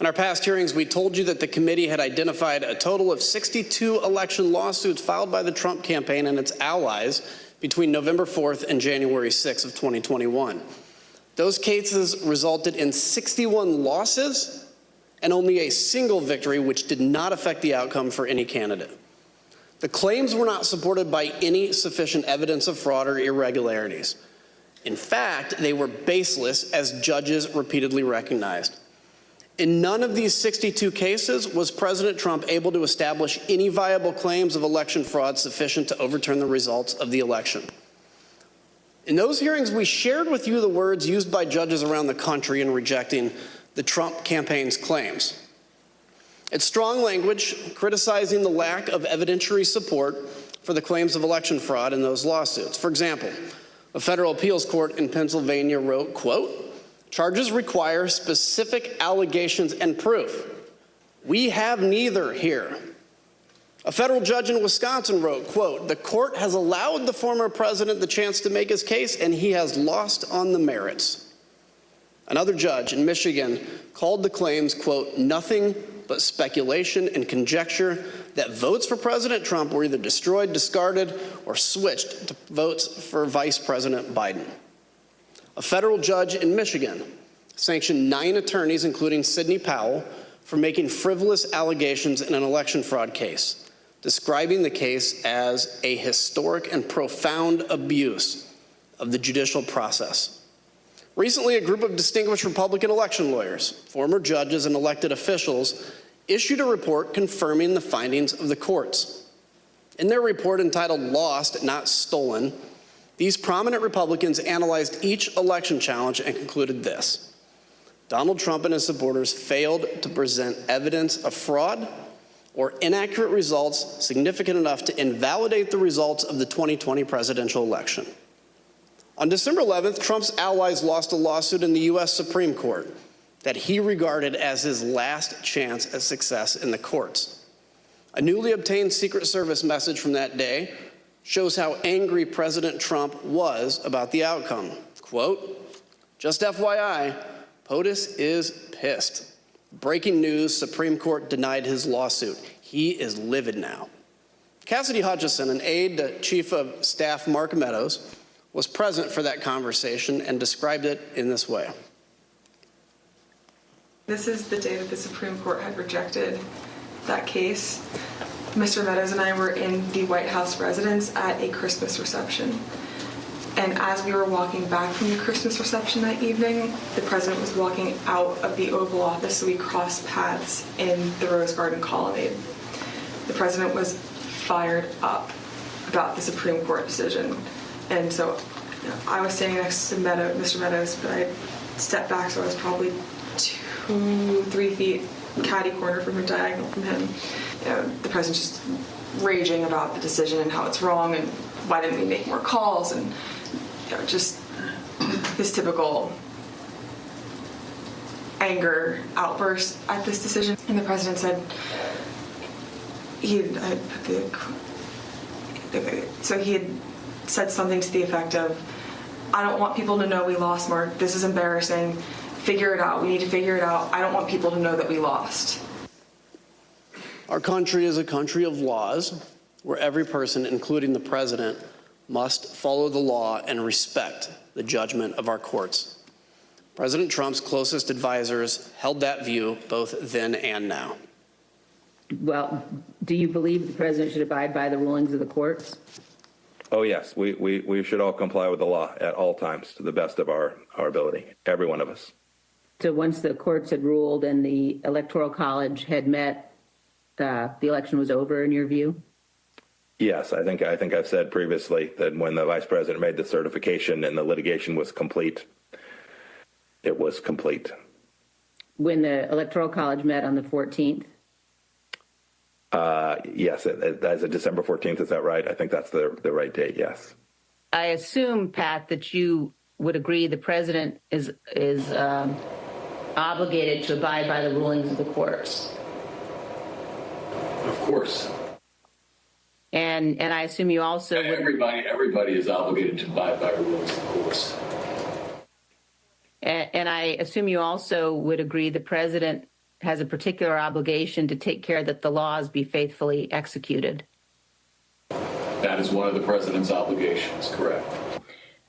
In our past hearings, we told you that the committee had identified a total of 62 election lawsuits filed by the Trump campaign and its allies between November 4th and January 6th of 2021. Those cases resulted in 61 losses and only a single victory, which did not affect the outcome for any candidate. The claims were not supported by any sufficient evidence of fraud or irregularities. In fact, they were baseless, as judges repeatedly recognized. In none of these 62 cases was President Trump able to establish any viable claims of election fraud sufficient to overturn the results of the election. In those hearings, we shared with you the words used by judges around the country in rejecting the Trump campaign's claims. It's strong language criticizing the lack of evidentiary support for the claims of election fraud in those lawsuits. For example, a federal appeals court in Pennsylvania wrote, quote, "Charges require specific allegations and proof. We have neither here. A federal judge in Wisconsin wrote, quote, "The court has allowed the former president the chance to make his case, and he has lost on the merits." Another judge in Michigan called the claims, quote, "nothing but speculation and conjecture that votes for President Trump were either destroyed, discarded, or switched to votes for Vice President Biden." A federal judge in Michigan sanctioned 9 attorneys, including Sidney Powell, for making frivolous allegations in an election fraud case, describing the case as a historic and profound abuse of the judicial process. Recently, a group of distinguished Republican election lawyers, former judges, and elected officials issued a report confirming the findings of the courts. In their report entitled "Lost, Not Stolen," these prominent Republicans analyzed each election challenge and concluded this: Donald Trump and his supporters failed to present evidence of fraud or inaccurate results significant enough to invalidate the results of the 2020 presidential election. On December 11th, Trump's allies lost a lawsuit in the U.S. Supreme Court that he regarded as his last chance at success in the courts. A newly obtained Secret Service message from that day shows how angry President Trump was about the outcome. Quote, "Just FYI, POTUS is pissed. Breaking news, Supreme Court denied his lawsuit. He is livid now." Cassidy Hutchison, an aide to Chief of Staff Mark Meadows, was present for that conversation and described it in this way. This is the day that the Supreme Court had rejected that case. Mr. Meadows and I were in the White House residence at a Christmas reception. And as we were walking back from the Christmas reception that evening, the president was walking out of the Oval Office, so we crossed paths in the Rose Garden colonnade. The president was fired up about the Supreme Court decision. And so I was standing next to Mr. Meadows, but I stepped back, so I was probably 2-3 feet catty corner from him, diagonal from him. The president's just raging about the decision and how it's wrong and why didn't we make more calls, and just his typical anger outburst at this decision. And the president said, he had said something to the effect of, "I don't want people to know we lost, Mark. This is embarrassing. Figure it out. We need to figure it out. I don't want people to know that we lost." Our country is a country of laws where every person, including the president, must follow the law and respect the judgment of our courts. President Trump's closest advisors held that view both then and now. Well, do you believe the president should abide by the rulings of the courts? Oh, yes. We should all comply with the law at all times to the best of our ability, every one of us. So once the courts had ruled and the Electoral College had met, the election was over in your view? Yes, I think I've said previously that when the vice president made the certification and the litigation was complete, it was complete. When the Electoral College met on the 14th? Yes, that's December 14th. Is that right? I think that's the right date. Yes. I assume, Pat, that you would agree the president is obligated to abide by the rulings of the courts. Of course. And I assume you also would... Everybody is obligated to abide by rules, of course. And I assume you also would agree the president has a particular obligation to take care that the laws be faithfully executed. That is one of the president's obligations, correct.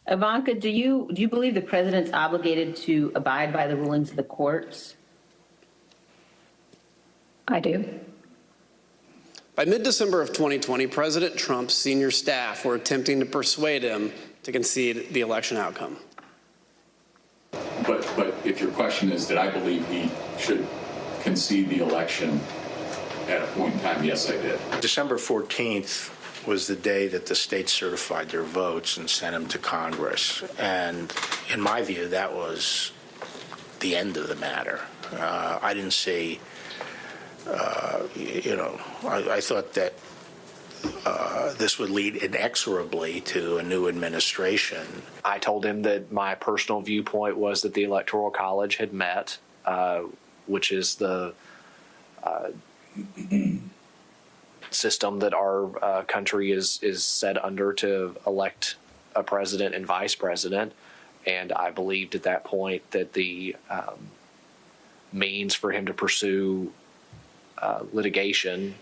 Ivanka, do you believe the president's obligated to abide by the rulings of the courts? I do. By mid-December of 2020, President Trump's senior staff were attempting to persuade him to concede the election outcome. But if your question is, did I believe he should concede the election at a point in time, yes, I did. December 14th was the day that the states certified their votes and sent them to Congress. And in my view, that was the end of the matter. I didn't see, I thought that this would lead inexorably to a new administration. I told him that my personal viewpoint was that the Electoral College had met, which is the system that our country is set under to elect a president and vice president. And I believed at that point that the means for him to pursue litigation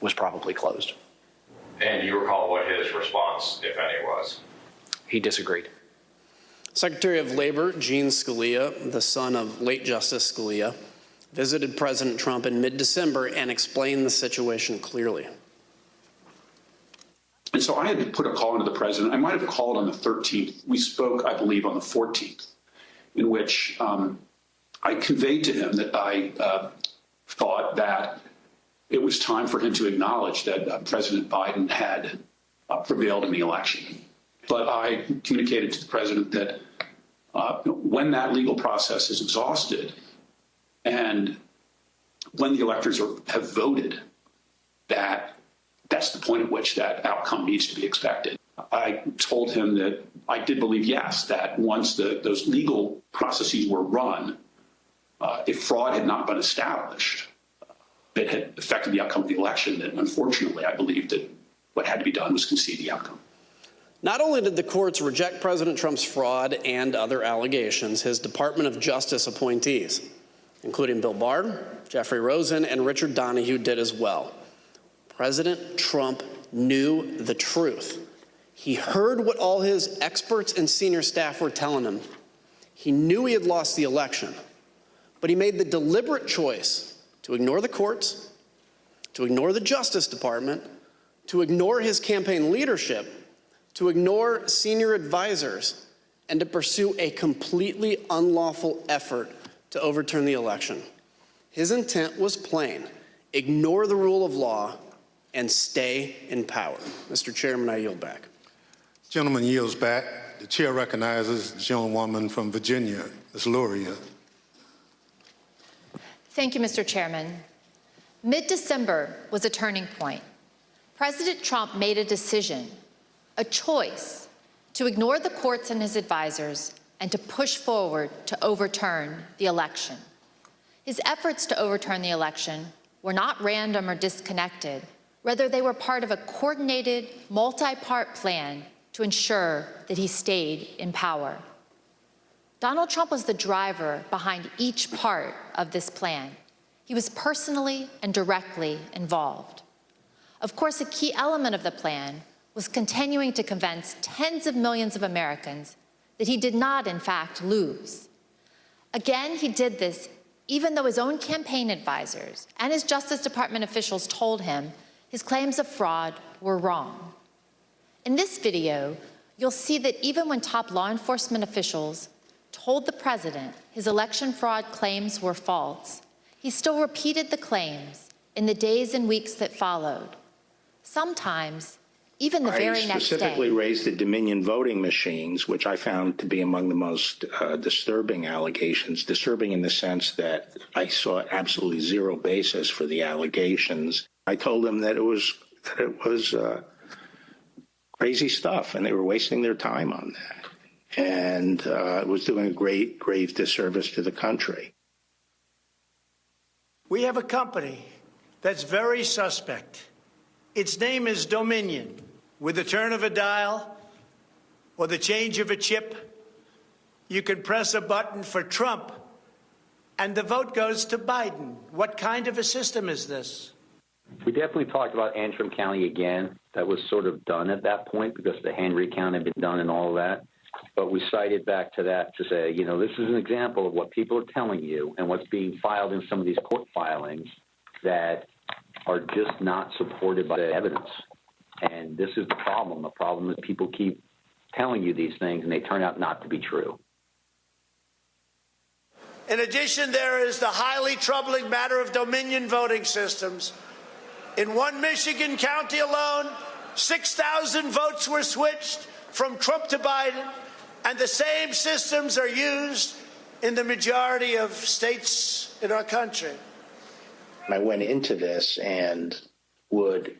was probably closed. And do you recall what his response, if any, was? He disagreed. Secretary of Labor Gene Scalia, the son of late Justice Scalia, visited President Trump in mid-December and explained the situation clearly. And so I had to put a call into the president. I might have called on the 13th. We spoke, I believe, on the 14th, in which I conveyed to him that I thought that it was time for him to acknowledge that President Biden had prevailed in the election. But I communicated to the president that when that legal process is exhausted and when the electors have voted, that's the point at which that outcome needs to be expected. I told him that I did believe, yes, that once those legal processes were run, if fraud had not been established, that had affected the outcome of the election, that unfortunately I believed that what had to be done was concede the outcome. Not only did the courts reject President Trump's fraud and other allegations, his Department of Justice appointees, including Bill Barr, Jeffrey Rosen, and Richard Donahue, did as well. President Trump knew the truth. He heard what all his experts and senior staff were telling him. He knew he had lost the election, but he made the deliberate choice to ignore the courts, to ignore the Justice Department, to ignore his campaign leadership, to ignore senior advisors, and to pursue a completely unlawful effort to overturn the election. His intent was plain: ignore the rule of law and stay in power. Mr. Chairman, I yield back. Gentleman yields back. The chair recognizes the gentlewoman from Virginia, Ms. Luria. Thank you, Mr. Chairman. Mid-December was a turning point. President Trump made a decision, a choice, to ignore the courts and his advisors and to push forward to overturn the election. His efforts to overturn the election were not random or disconnected. Rather, they were part of a coordinated, multi-part plan to ensure that he stayed in power. Donald Trump was the driver behind each part of this plan. He was personally and directly involved. Of course, a key element of the plan was continuing to convince tens of millions of Americans that he did not, in fact, lose. Again, he did this even though his own campaign advisors and his Justice Department officials told him his claims of fraud were wrong. In this video, you'll see that even when top law enforcement officials told the president his election fraud claims were false, he still repeated the claims in the days and weeks that followed. Sometimes, even the very next day. I specifically raised the Dominion voting machines, which I found to be among the most disturbing allegations. Disturbing in the sense that I saw absolutely zero basis for the allegations. I told them that it was crazy stuff, and they were wasting their time on that. And it was doing a grave disservice to the country. We have a company that's very suspect. Its name is Dominion. With the turn of a dial or the change of a chip, you can press a button for Trump and the vote goes to Biden. What kind of a system is this? We definitely talked about Antrim County again. That was sort of done at that point because the hand recount had been done and all of that. But we cited back to that to say, you know, this is an example of what people are telling you and what's being filed in some of these court filings that are just not supported by the evidence. And this is the problem. The problem is people keep telling you these things and they turn out not to be true. In addition, there is the highly troubling matter of Dominion voting systems. In one Michigan county alone, 6,000 votes were switched from Trump to Biden, and the same systems are used in the majority of states in our country. I went into this and would,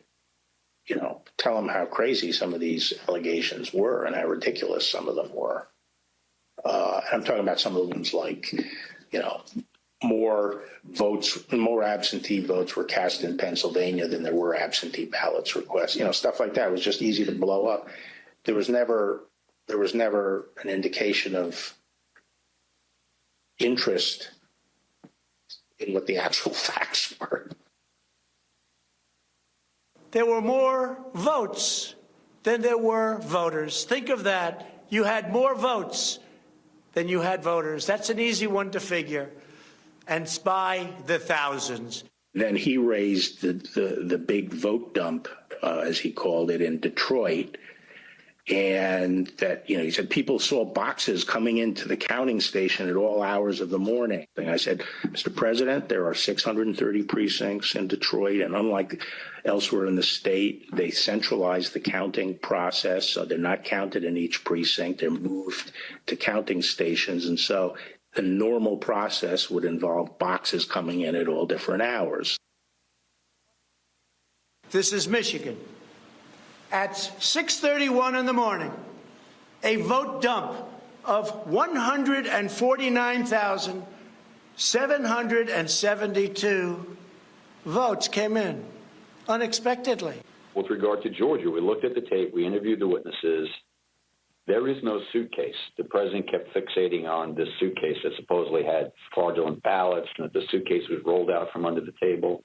tell them how crazy some of these allegations were and how ridiculous some of them were. I'm talking about some of them like, more votes, more absentee votes were cast in Pennsylvania than there were absentee ballots requests. Stuff like that. It was just easy to blow up. There was never an indication of interest in what the actual facts were. There were more votes than there were voters. Think of that. You had more votes than you had voters. That's an easy one to figure. And it's by the thousands. Then he raised the big vote dump, as he called it, in Detroit. And that, he said people saw boxes coming into the counting station at all hours of the morning. And I said, Mr. President, there are 630 precincts in Detroit, and unlike elsewhere in the state, they centralized the counting process, so they're not counted in each precinct. They're moved to counting stations, and so the normal process would involve boxes coming in at all different hours. This is Michigan. At 6:31 in the morning, a vote dump of 149,772 votes came in unexpectedly. With regard to Georgia, we looked at the tape, we interviewed the witnesses. There is no suitcase. The president kept fixating on this suitcase that supposedly had fraudulent ballots and that the suitcase was rolled out from under the table.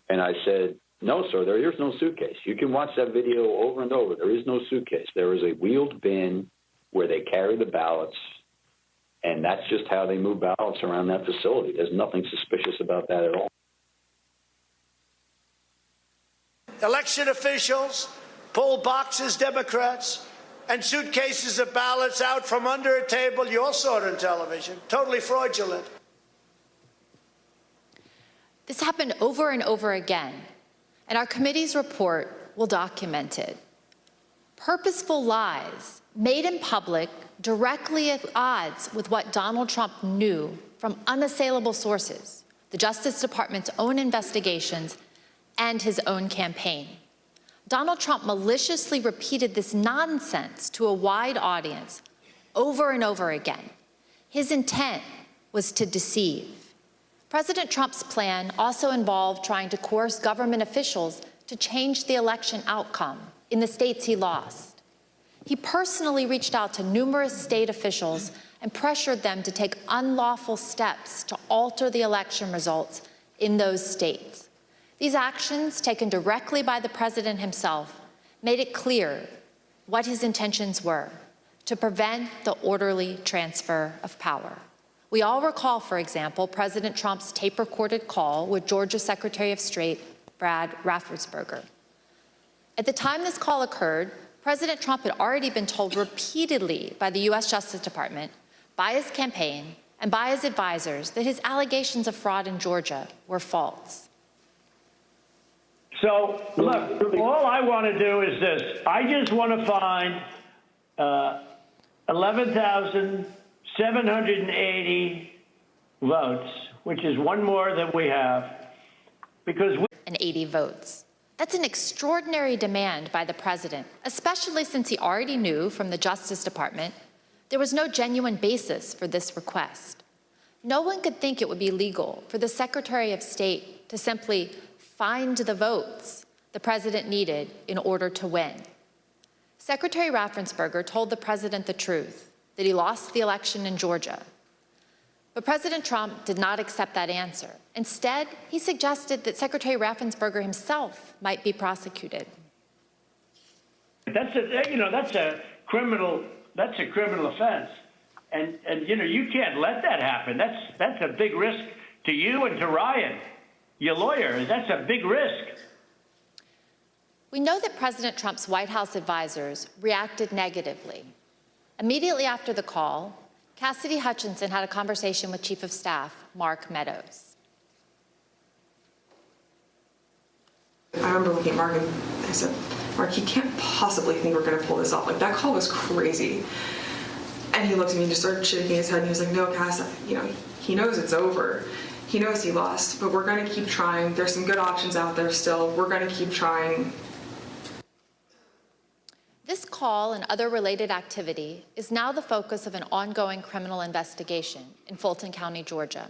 And I said, no, sir, there is no suitcase. You can watch that video over and over. There is no suitcase. There is a wheeled bin where they carry the ballots, and that's just how they move ballots around that facility. There's nothing suspicious about that at all. Election officials pull boxes, Democrats, and suitcases of ballots out from under a table. You all saw it on television. Totally fraudulent. This happened over and over again, and our committee's report will document it. Purposeful lies made in public directly at odds with what Donald Trump knew from unassailable sources, the Justice Department's own investigations and his own campaign. Donald Trump maliciously repeated this nonsense to a wide audience over and over again. His intent was to deceive. President Trump's plan also involved trying to coerce government officials to change the election outcome in the states he lost. He personally reached out to numerous state officials and pressured them to take unlawful steps to alter the election results in those states. These actions, taken directly by the president himself, made it clear what his intentions were: to prevent the orderly transfer of power. We all recall, for example, President Trump's tape-recorded call with Georgia Secretary of State Brad Raffensperger. At the time this call occurred, President Trump had already been told repeatedly by the U.S. Justice Department, by his campaign, and by his advisors that his allegations of fraud in Georgia were false. So, look, all I want to do is this. I just want to find 11,780 votes, which is one more than we have, because we... And 80 votes. That's an extraordinary demand by the president, especially since he already knew from the Justice Department there was no genuine basis for this request. No one could think it would be legal for the Secretary of State to simply find the votes the president needed in order to win. Secretary Raffensperger told the president the truth, that he lost the election in Georgia. But President Trump did not accept that answer. Instead, he suggested that Secretary Raffensperger himself might be prosecuted. That's a criminal offense. And you can't let that happen. That's a big risk to you and to Ryan, your lawyer. That's a big risk. We know that President Trump's White House advisors reacted negatively. Immediately after the call, Cassidy Hutchinson had a conversation with Chief of Staff Mark Meadows. I remember looking at Mark and I said, Mark, you can't possibly think we're going to pull this off. Like, that call was crazy. And he looked at me and just started shaking his head, and he was like, no, Cass, he knows it's over. He knows he lost, but we're going to keep trying. There's some good options out there still. We're going to keep trying. This call and other related activity is now the focus of an ongoing criminal investigation in Fulton County, Georgia.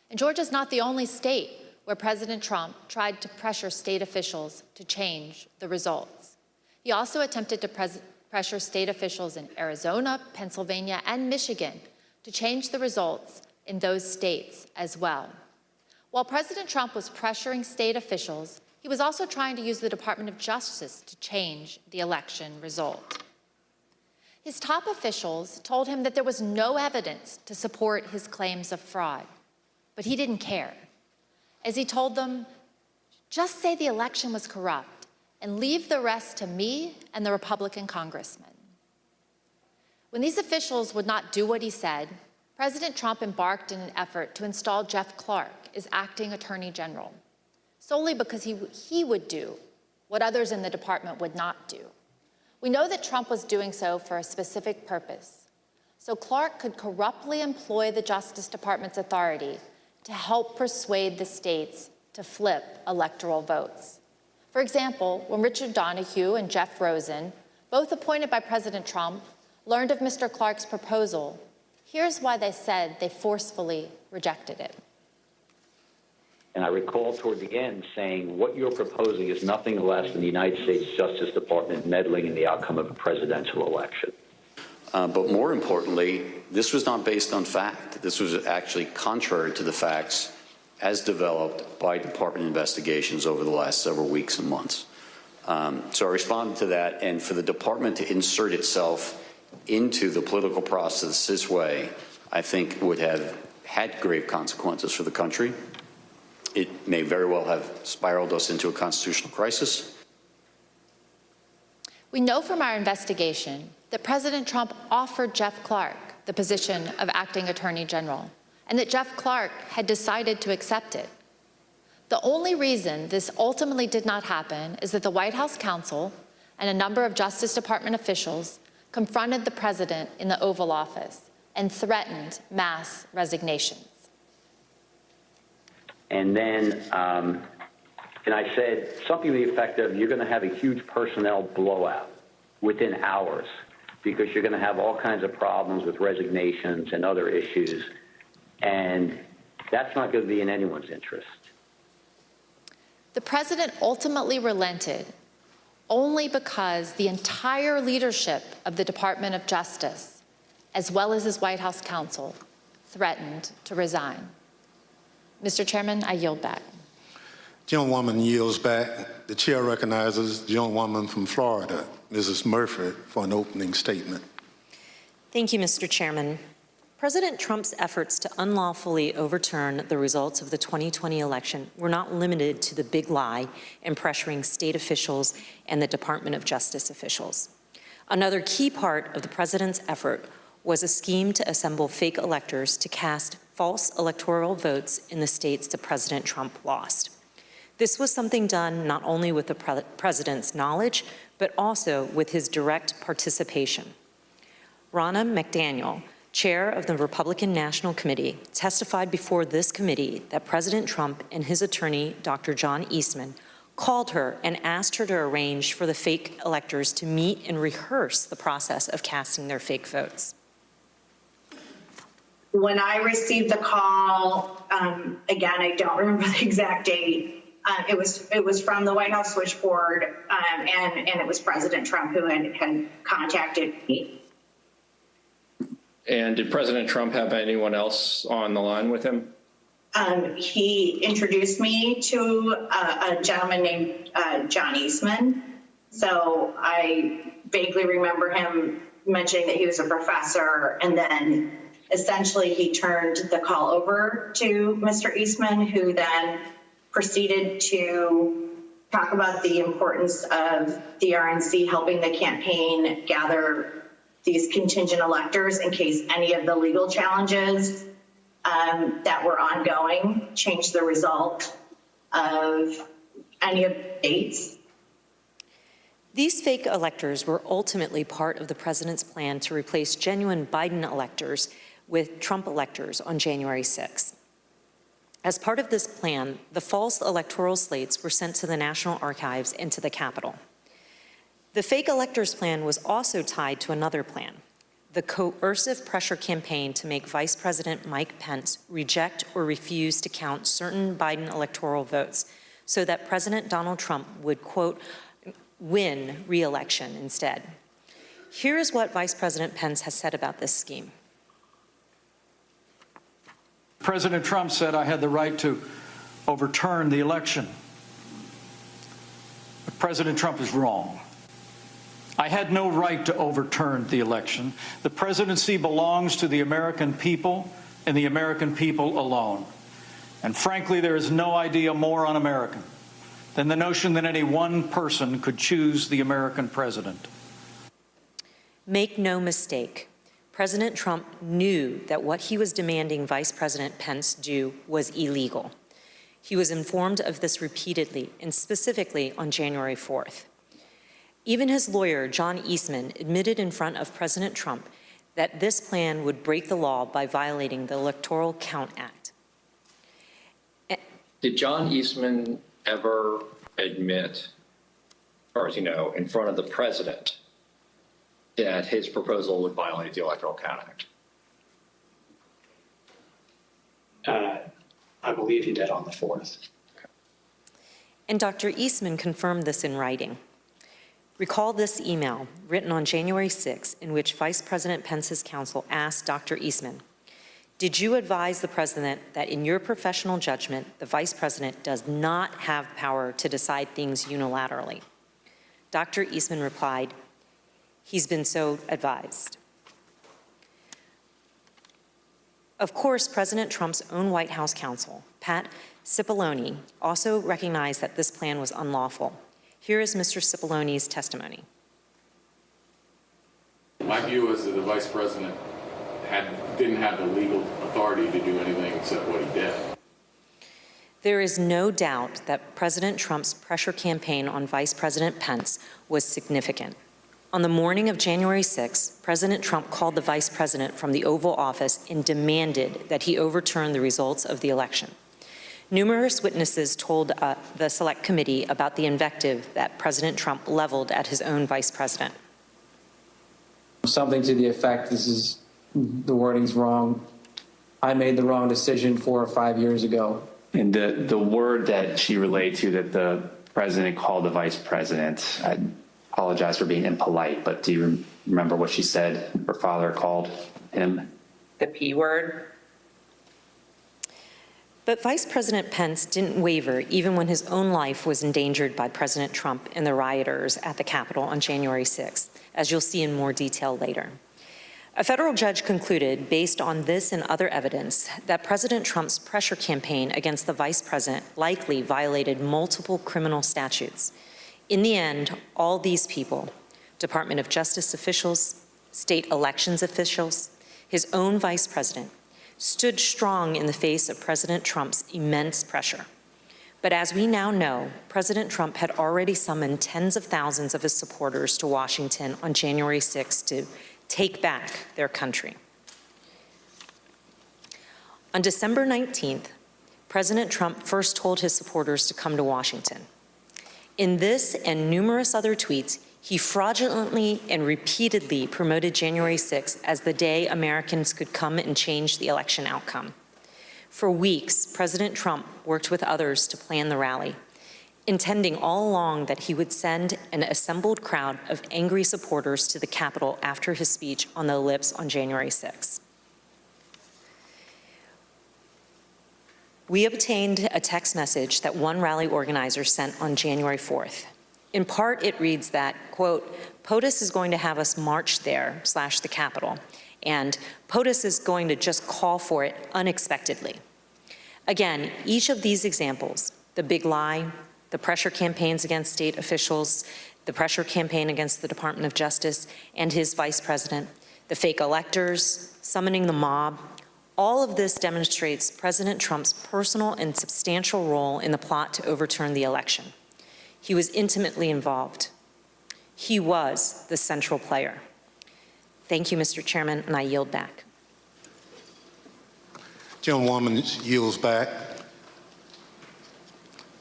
And Georgia's not the only state where President Trump tried to pressure state officials to change the results. He also attempted to pressure state officials in Arizona, Pennsylvania, and Michigan to change the results in those states as well. While President Trump was pressuring state officials, he was also trying to use the Department of Justice to change the election result. His top officials told him that there was no evidence to support his claims of fraud, but he didn't care. As he told them, just say the election was corrupt and leave the rest to me and the Republican congressmen. When these officials would not do what he said, President Trump embarked in an effort to install Jeff Clark as acting attorney general, solely because he would do what others in the department would not do. We know that Trump was doing so for a specific purpose, so Clark could corruptly employ the Justice Department's authority to help persuade the states to flip electoral votes. For example, when Richard Donahue and Jeff Rosen, both appointed by President Trump, learned of Mr. Clark's proposal, here's why they said they forcefully rejected it. And I recall toward the end saying, what you're proposing is nothing less than the United States Justice Department meddling in the outcome of a presidential election. But more importantly, this was not based on fact. This was actually contrary to the facts as developed by department investigations over the last several weeks and months. So I responded to that, and for the department to insert itself into the political process this way, I think would have had grave consequences for the country. It may very well have spiraled us into a constitutional crisis. We know from our investigation that President Trump offered Jeff Clark the position of acting attorney general, and that Jeff Clark had decided to accept it. The only reason this ultimately did not happen is that the White House counsel and a number of Justice Department officials confronted the president in the Oval Office and threatened mass resignations. And then, and I said something to the effect of, you're going to have a huge personnel blowout within hours because you're going to have all kinds of problems with resignations and other issues. And that's not going to be in anyone's interest. The president ultimately relented only because the entire leadership of the Department of Justice, as well as his White House counsel, threatened to resign. Mr. Chairman, I yield back. Gentlewoman yields back. The chair recognizes the gentlewoman from Florida, Mrs. Murphy, for an opening statement. Thank you, Mr. Chairman. President Trump's efforts to unlawfully overturn the results of the 2020 election were not limited to the big lie and pressuring state officials and the Department of Justice officials. Another key part of the president's effort was a scheme to assemble fake electors to cast false electoral votes in the states that President Trump lost. This was something done not only with the president's knowledge, but also with his direct participation. Ronna McDaniel, chair of the Republican National Committee, testified before this committee that President Trump and his attorney, Dr. John Eastman, called her and asked her to arrange for the fake electors to meet and rehearse the process of casting their fake votes. When I received the call, again, I don't remember the exact date. It was from the White House switchboard, and it was President Trump who had contacted me. And did President Trump have anyone else on the line with him? He introduced me to a gentleman named John Eastman. So I vaguely remember him mentioning that he was a professor, and then essentially he turned the call over to Mr. Eastman, who then proceeded to talk about the importance of the RNC helping the campaign gather these contingent electors in case any of the legal challenges that were ongoing changed the result of any of the states. These fake electors were ultimately part of the president's plan to replace genuine Biden electors with Trump electors on January 6th. As part of this plan, the false electoral slates were sent to the National Archives and to the Capitol. The fake electors plan was also tied to another plan, the coercive pressure campaign to make Vice President Mike Pence reject or refuse to count certain Biden electoral votes so that President Donald Trump would, quote, win re-election instead. Here is what Vice President Pence has said about this scheme. President Trump said I had the right to overturn the election. But President Trump is wrong. I had no right to overturn the election. The presidency belongs to the American people and the American people alone. And frankly, there is no idea more un-American than the notion that any one person could choose the American president. Make no mistake, President Trump knew that what he was demanding Vice President Pence do was illegal. He was informed of this repeatedly, and specifically on January 4th. Even his lawyer, John Eastman, admitted in front of President Trump that this plan would break the law by violating the Electoral Count Act. Did John Eastman ever admit, or as you know, in front of the president, that his proposal would violate the Electoral Count Act? I believe he did on the 4th. And Dr. Eastman confirmed this in writing. Recall this email written on January 6, in which Vice President Pence's counsel asked Dr. Eastman, did you advise the president that in your professional judgment, the vice president does not have power to decide things unilaterally? Dr. Eastman replied, he's been so advised. Of course, President Trump's own White House counsel, Pat Cipollone, also recognized that this plan was unlawful. Here is Mr. Cipollone's testimony. My view is that the vice president didn't have the legal authority to do anything except what he did. There is no doubt that President Trump's pressure campaign on Vice President Pence was significant. On the morning of January 6, President Trump called the vice president from the Oval Office and demanded that he overturn the results of the election. Numerous witnesses told the Select Committee about the invective that President Trump leveled at his own vice president. Something to the effect, the wording's wrong. I made the wrong decision 4 or 5 years ago. And the word that she relayed to that the president called the vice president, I apologize for being impolite, but do you remember what she said her father called him? The P word. But Vice President Pence didn't waver even when his own life was endangered by President Trump and the rioters at the Capitol on January 6th, as you'll see in more detail later. A federal judge concluded, based on this and other evidence, that President Trump's pressure campaign against the vice president likely violated multiple criminal statutes. In the end, all these people, Department of Justice officials, state elections officials, his own vice president, stood strong in the face of President Trump's immense pressure. But as we now know, President Trump had already summoned tens of thousands of his supporters to Washington on January 6 to take back their country. On December 19th, President Trump first told his supporters to come to Washington. In this and numerous other tweets, he fraudulently and repeatedly promoted January 6th as the day Americans could come and change the election outcome. For weeks, President Trump worked with others to plan the rally, intending all along that he would send an assembled crowd of angry supporters to the Capitol after his speech on the ellipse on January 6th. We obtained a text message that one rally organizer sent on January 4th. In part, it reads that, quote, POTUS is going to have us march there / the Capitol, and POTUS is going to just call for it unexpectedly. Again, each of these examples, the big lie, the pressure campaigns against state officials, the pressure campaign against the Department of Justice and his vice president, the fake electors, summoning the mob, all of this demonstrates President Trump's personal and substantial role in the plot to overturn the election. He was intimately involved. He was the central player. Thank you, Mr. Chairman, and I yield back. Gentlewoman yields back.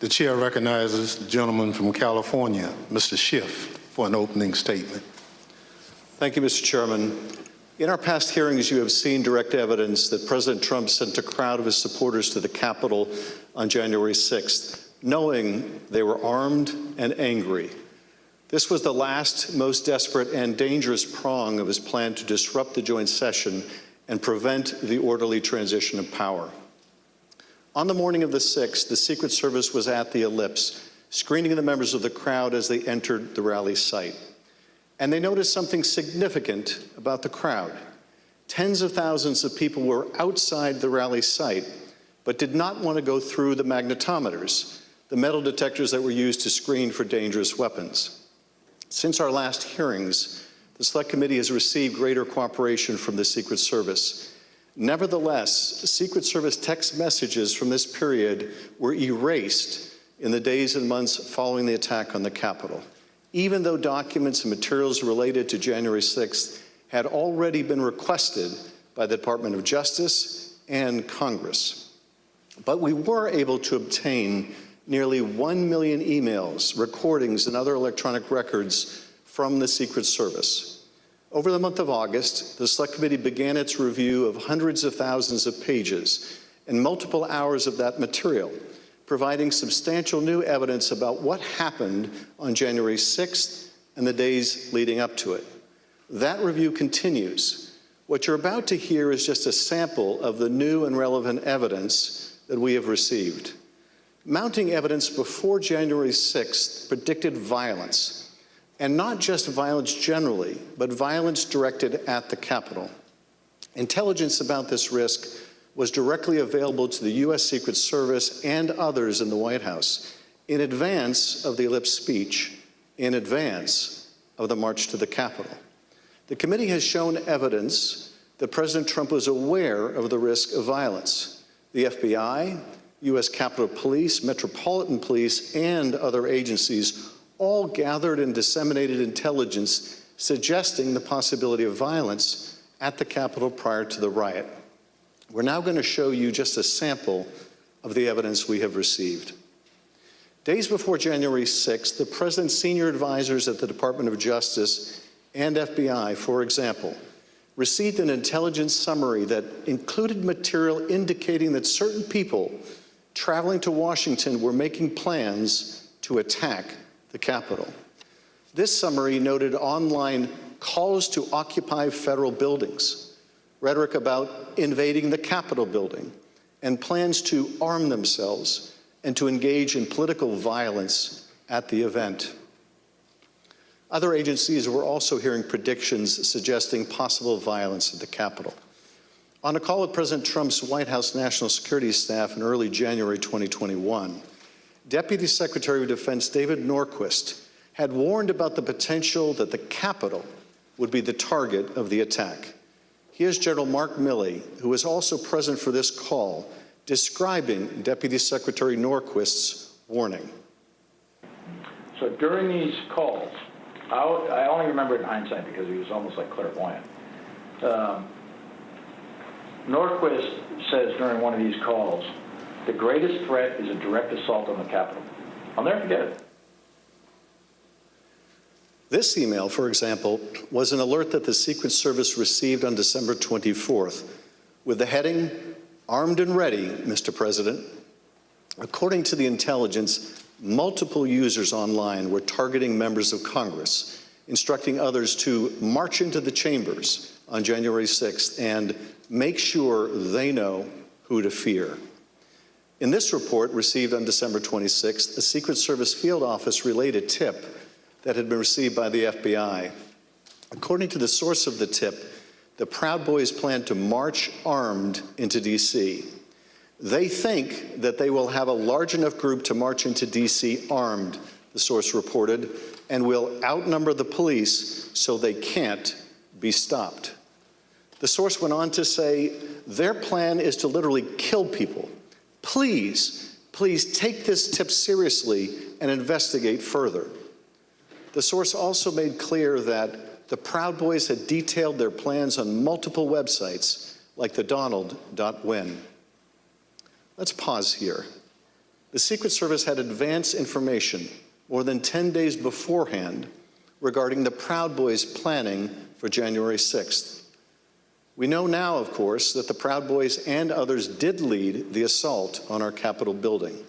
The chair recognizes the gentleman from California, Mr. Schiff, for an opening statement. Thank you, Mr. Chairman. In our past hearings, you have seen direct evidence that President Trump sent a crowd of his supporters to the Capitol on January 6th, knowing they were armed and angry. This was the last, most desperate and dangerous prong of his plan to disrupt the joint session and prevent the orderly transition of power. On the morning of the 6th, the Secret Service was at the Ellipse, screening the members of the crowd as they entered the rally site. And they noticed something significant about the crowd. Tens of thousands of people were outside the rally site, but did not want to go through the magnetometers, the metal detectors that were used to screen for dangerous weapons. Since our last hearings, the Select Committee has received greater cooperation from the Secret Service. Nevertheless, Secret Service text messages from this period were erased in the days and months following the attack on the Capitol, even though documents and materials related to January 6th had already been requested by the Department of Justice and Congress. But we were able to obtain nearly 1 million emails, recordings, and other electronic records from the Secret Service. Over the month of August, the Select Committee began its review of hundreds of thousands of pages and multiple hours of that material, providing substantial new evidence about what happened on January 6th and the days leading up to it. That review continues. What you're about to hear is just a sample of the new and relevant evidence that we have received. Mounting evidence before January 6th predicted violence, and not just violence generally, but violence directed at the Capitol. Intelligence about this risk was directly available to the U.S. Secret Service and others in the White House in advance of the Ellipse speech, in advance of the march to the Capitol. The committee has shown evidence that President Trump was aware of the risk of violence. The FBI, U.S. Capitol Police, Metropolitan Police, and other agencies all gathered and disseminated intelligence suggesting the possibility of violence at the Capitol prior to the riot. We're now going to show you just a sample of the evidence we have received. Days before January 6th, the president's senior advisors at the Department of Justice and FBI, for example, received an intelligence summary that included material indicating that certain people traveling to Washington were making plans to attack the Capitol. This summary noted online calls to occupy federal buildings, rhetoric about invading the Capitol building, and plans to arm themselves and to engage in political violence at the event. Other agencies were also hearing predictions suggesting possible violence at the Capitol. On a call with President Trump's White House National Security Staff in early January 2021, Deputy Secretary of Defense David Norquist had warned about the potential that the Capitol would be the target of the attack. Here's General Mark Milley, who was also present for this call, describing Deputy Secretary Norquist's warning. So during these calls, I only remember it in hindsight because he was almost like clairvoyant. Norquist says during one of these calls, the greatest threat is a direct assault on the Capitol. I'll never forget it. This email, for example, was an alert that the Secret Service received on December 24th with the heading, "Armed and Ready, Mr. President." According to the intelligence, multiple users online were targeting members of Congress, instructing others to march into the chambers on January 6th and make sure they know who to fear. In this report, received on December 26th, a Secret Service field office relayed a tip that had been received by the FBI. According to the source of the tip, the Proud Boys plan to march armed into D.C. They think that they will have a large enough group to march into D.C. armed, the source reported, and will outnumber the police so they can't be stopped. The source went on to say, their plan is to literally kill people. Please, please take this tip seriously and investigate further. The source also made clear that the Proud Boys had detailed their plans on multiple websites, like the Donald.win. Let's pause here. The Secret Service had advance information more than 10 days beforehand regarding the Proud Boys' planning for January 6th. We know now, of course, that the Proud Boys and others did lead the assault on our Capitol building.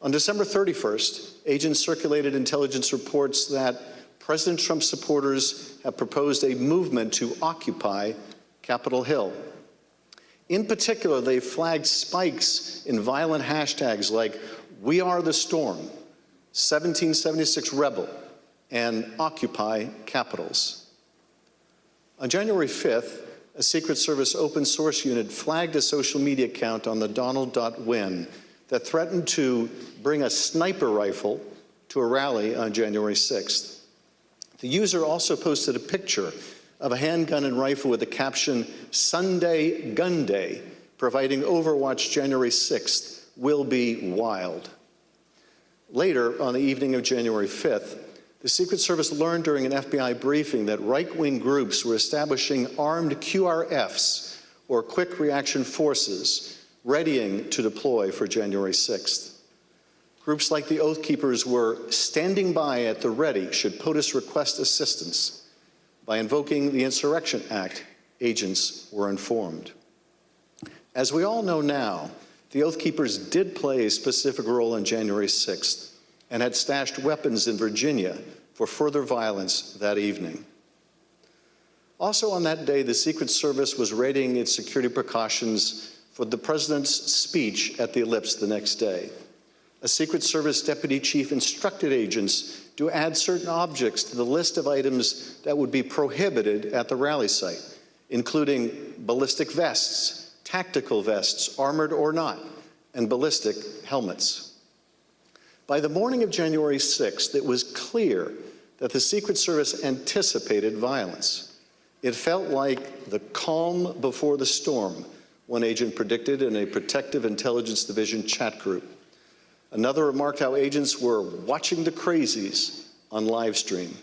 On December 31st, agents circulated intelligence reports that President Trump's supporters have proposed a movement to occupy Capitol Hill. In particular, they flagged spikes in violent hashtags like "We Are the Storm," 1776 Rebel, and Occupy Capitals. On January 5th, a Secret Service open source unit flagged a social media account on the Donald.win that threatened to bring a sniper rifle to a rally on January 6th. The user also posted a picture of a handgun and rifle with the caption, "Sunday Gun Day, providing Overwatch January 6th will be wild." Later, on the evening of January 5th, the Secret Service learned during an FBI briefing that right-wing groups were establishing armed QRFs, or Quick Reaction Forces, readying to deploy for January 6th. Groups like the Oath Keepers were standing by at the ready should POTUS request assistance. By invoking the Insurrection Act, agents were informed. As we all know now, the Oath Keepers did play a specific role on January 6th and had stashed weapons in Virginia for further violence that evening. Also on that day, the Secret Service was readying its security precautions for the president's speech at the Ellipse the next day. A Secret Service deputy chief instructed agents to add certain objects to the list of items that would be prohibited at the rally site, including ballistic vests, tactical vests, armored or not, and ballistic helmets. By the morning of January 6th, it was clear that the Secret Service anticipated violence. It felt like the calm before the storm, one agent predicted in a Protective Intelligence Division chat group. Another remarked how agents were watching the crazies on live stream.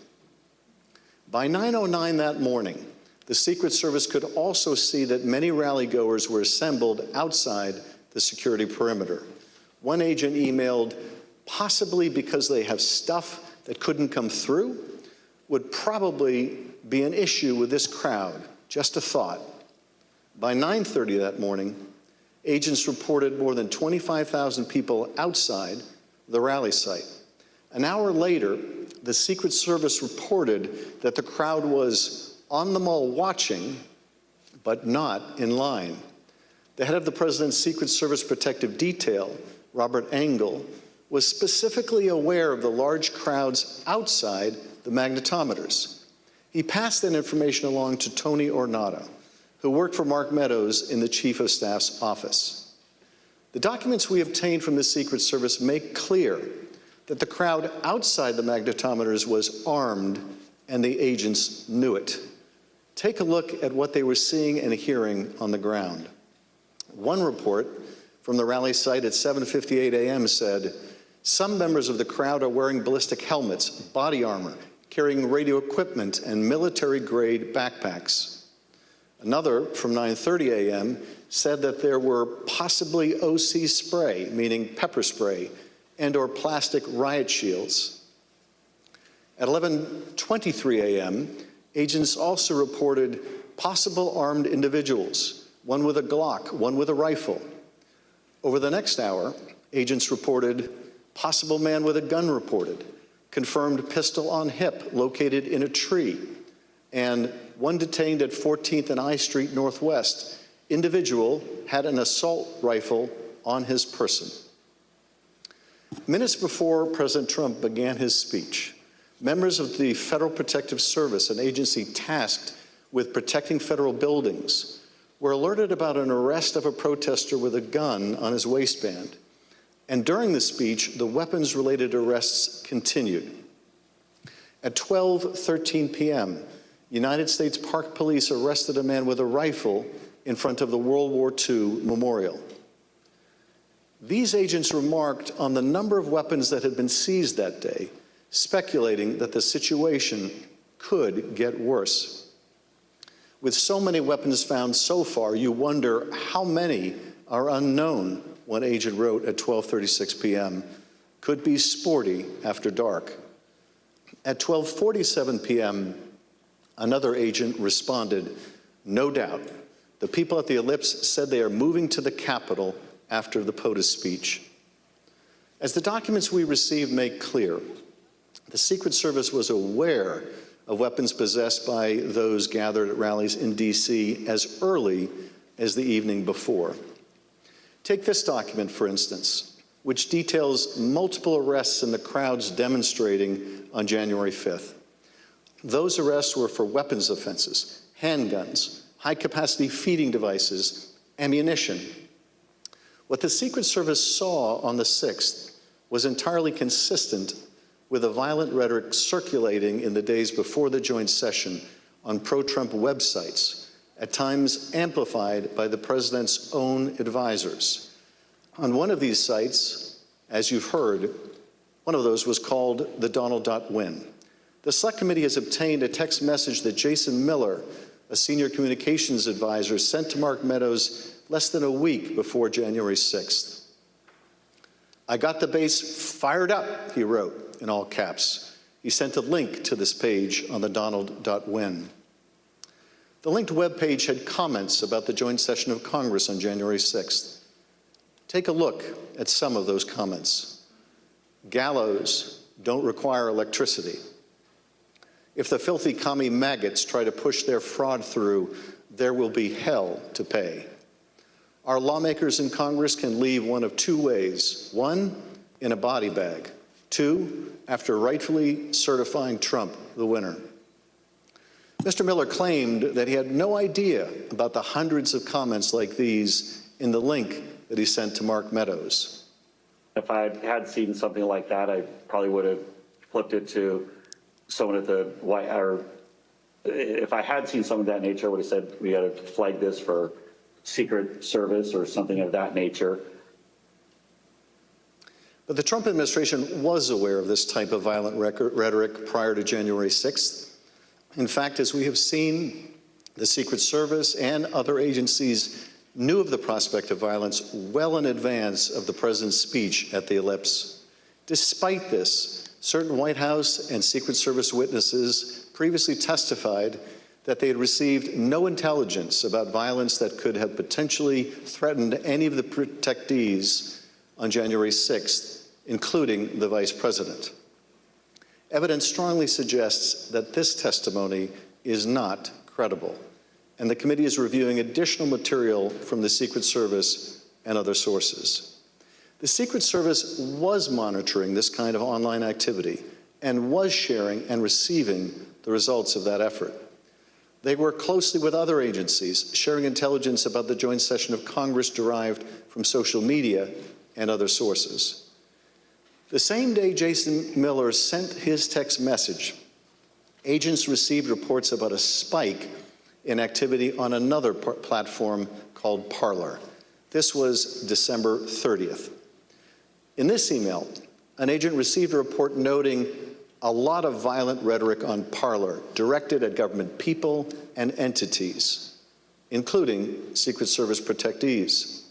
By 9:09 that morning, the Secret Service could also see that many rally-goers were assembled outside the security perimeter. One agent emailed, possibly because they have stuff that couldn't come through, would probably be an issue with this crowd. Just a thought. By 9:30 that morning, agents reported more than 25,000 people outside the rally site. An hour later, the Secret Service reported that the crowd was on the mall watching, but not in line. The head of the President's Secret Service Protective Detail, Robert Engel, was specifically aware of the large crowds outside the magnetometers. He passed that information along to Tony Ornato, who worked for Mark Meadows in the Chief of Staff's office. The documents we obtained from the Secret Service make clear that the crowd outside the magnetometers was armed and the agents knew it. Take a look at what they were seeing and hearing on the ground. One report from the rally site at 7:58 a.m. said, "Some members of the crowd are wearing ballistic helmets, body armor, carrying radio equipment, and military-grade backpacks." Another, from 9:30 a.m., said that there were possibly OC spray, meaning pepper spray, and/or plastic riot shields. At 11:23 a.m., agents also reported possible armed individuals, one with a Glock, one with a rifle. Over the next hour, agents reported possible man with a gun reported, confirmed pistol on hip located in a tree, and one detained at 14th and I Street Northwest. Individual had an assault rifle on his person. Minutes before President Trump began his speech, members of the Federal Protective Service, an agency tasked with protecting federal buildings, were alerted about an arrest of a protester with a gun on his waistband. And during the speech, the weapons-related arrests continued. At 12:13 p.m., United States Park Police arrested a man with a rifle in front of the World War II memorial. These agents remarked on the number of weapons that had been seized that day, speculating that the situation could get worse. With so many weapons found so far, you wonder how many are unknown, one agent wrote at 12:36 p.m. Could be sporty after dark. At 12:47 p.m., another agent responded, No doubt, the people at the Ellipse said they are moving to the Capitol after the POTUS speech. As the documents we received make clear, the Secret Service was aware of weapons possessed by those gathered at rallies in D.C. as early as the evening before. Take this document, for instance, which details multiple arrests in the crowds demonstrating on January 5th. Those arrests were for weapons offenses, handguns, high-capacity feeding devices, ammunition. What the Secret Service saw on the 6th was entirely consistent with the violent rhetoric circulating in the days before the joint session on pro-Trump websites, at times amplified by the president's own advisors. On one of these sites, as you've heard, one of those was called the Donald.win. The Select Committee has obtained a text message that Jason Miller, a senior communications advisor, sent to Mark Meadows less than a week before January 6th. I got the base fired up, he wrote in all caps. He sent a link to this page on the Donald.win. The linked web page had comments about the joint session of Congress on January 6th. Take a look at some of those comments. Gallows don't require electricity. If the filthy commie maggots try to push their fraud through, there will be hell to pay. Our lawmakers in Congress can leave one of two ways. One, in a body bag. Two, after rightfully certifying Trump the winner. Mr. Miller claimed that he had no idea about the hundreds of comments like these in the link that he sent to Mark Meadows. If I had seen something like that, I probably would have flipped it to someone at the White House. Or if I had seen something of that nature, I would have said we got to flag this for Secret Service or something of that nature. But the Trump administration was aware of this type of violent rhetoric prior to January 6th. In fact, as we have seen, the Secret Service and other agencies knew of the prospect of violence well in advance of the president's speech at the Ellipse. Despite this, certain White House and Secret Service witnesses previously testified that they had received no intelligence about violence that could have potentially threatened any of the protectees on January 6th, including the vice president. Evidence strongly suggests that this testimony is not credible, and the committee is reviewing additional material from the Secret Service and other sources. The Secret Service was monitoring this kind of online activity and was sharing and receiving the results of that effort. They work closely with other agencies, sharing intelligence about the joint session of Congress derived from social media and other sources. The same day Jason Miller sent his text message, agents received reports about a spike in activity on another platform called Parler. This was December 30th. In this email, an agent received a report noting a lot of violent rhetoric on Parler directed at government people and entities, including Secret Service protectees.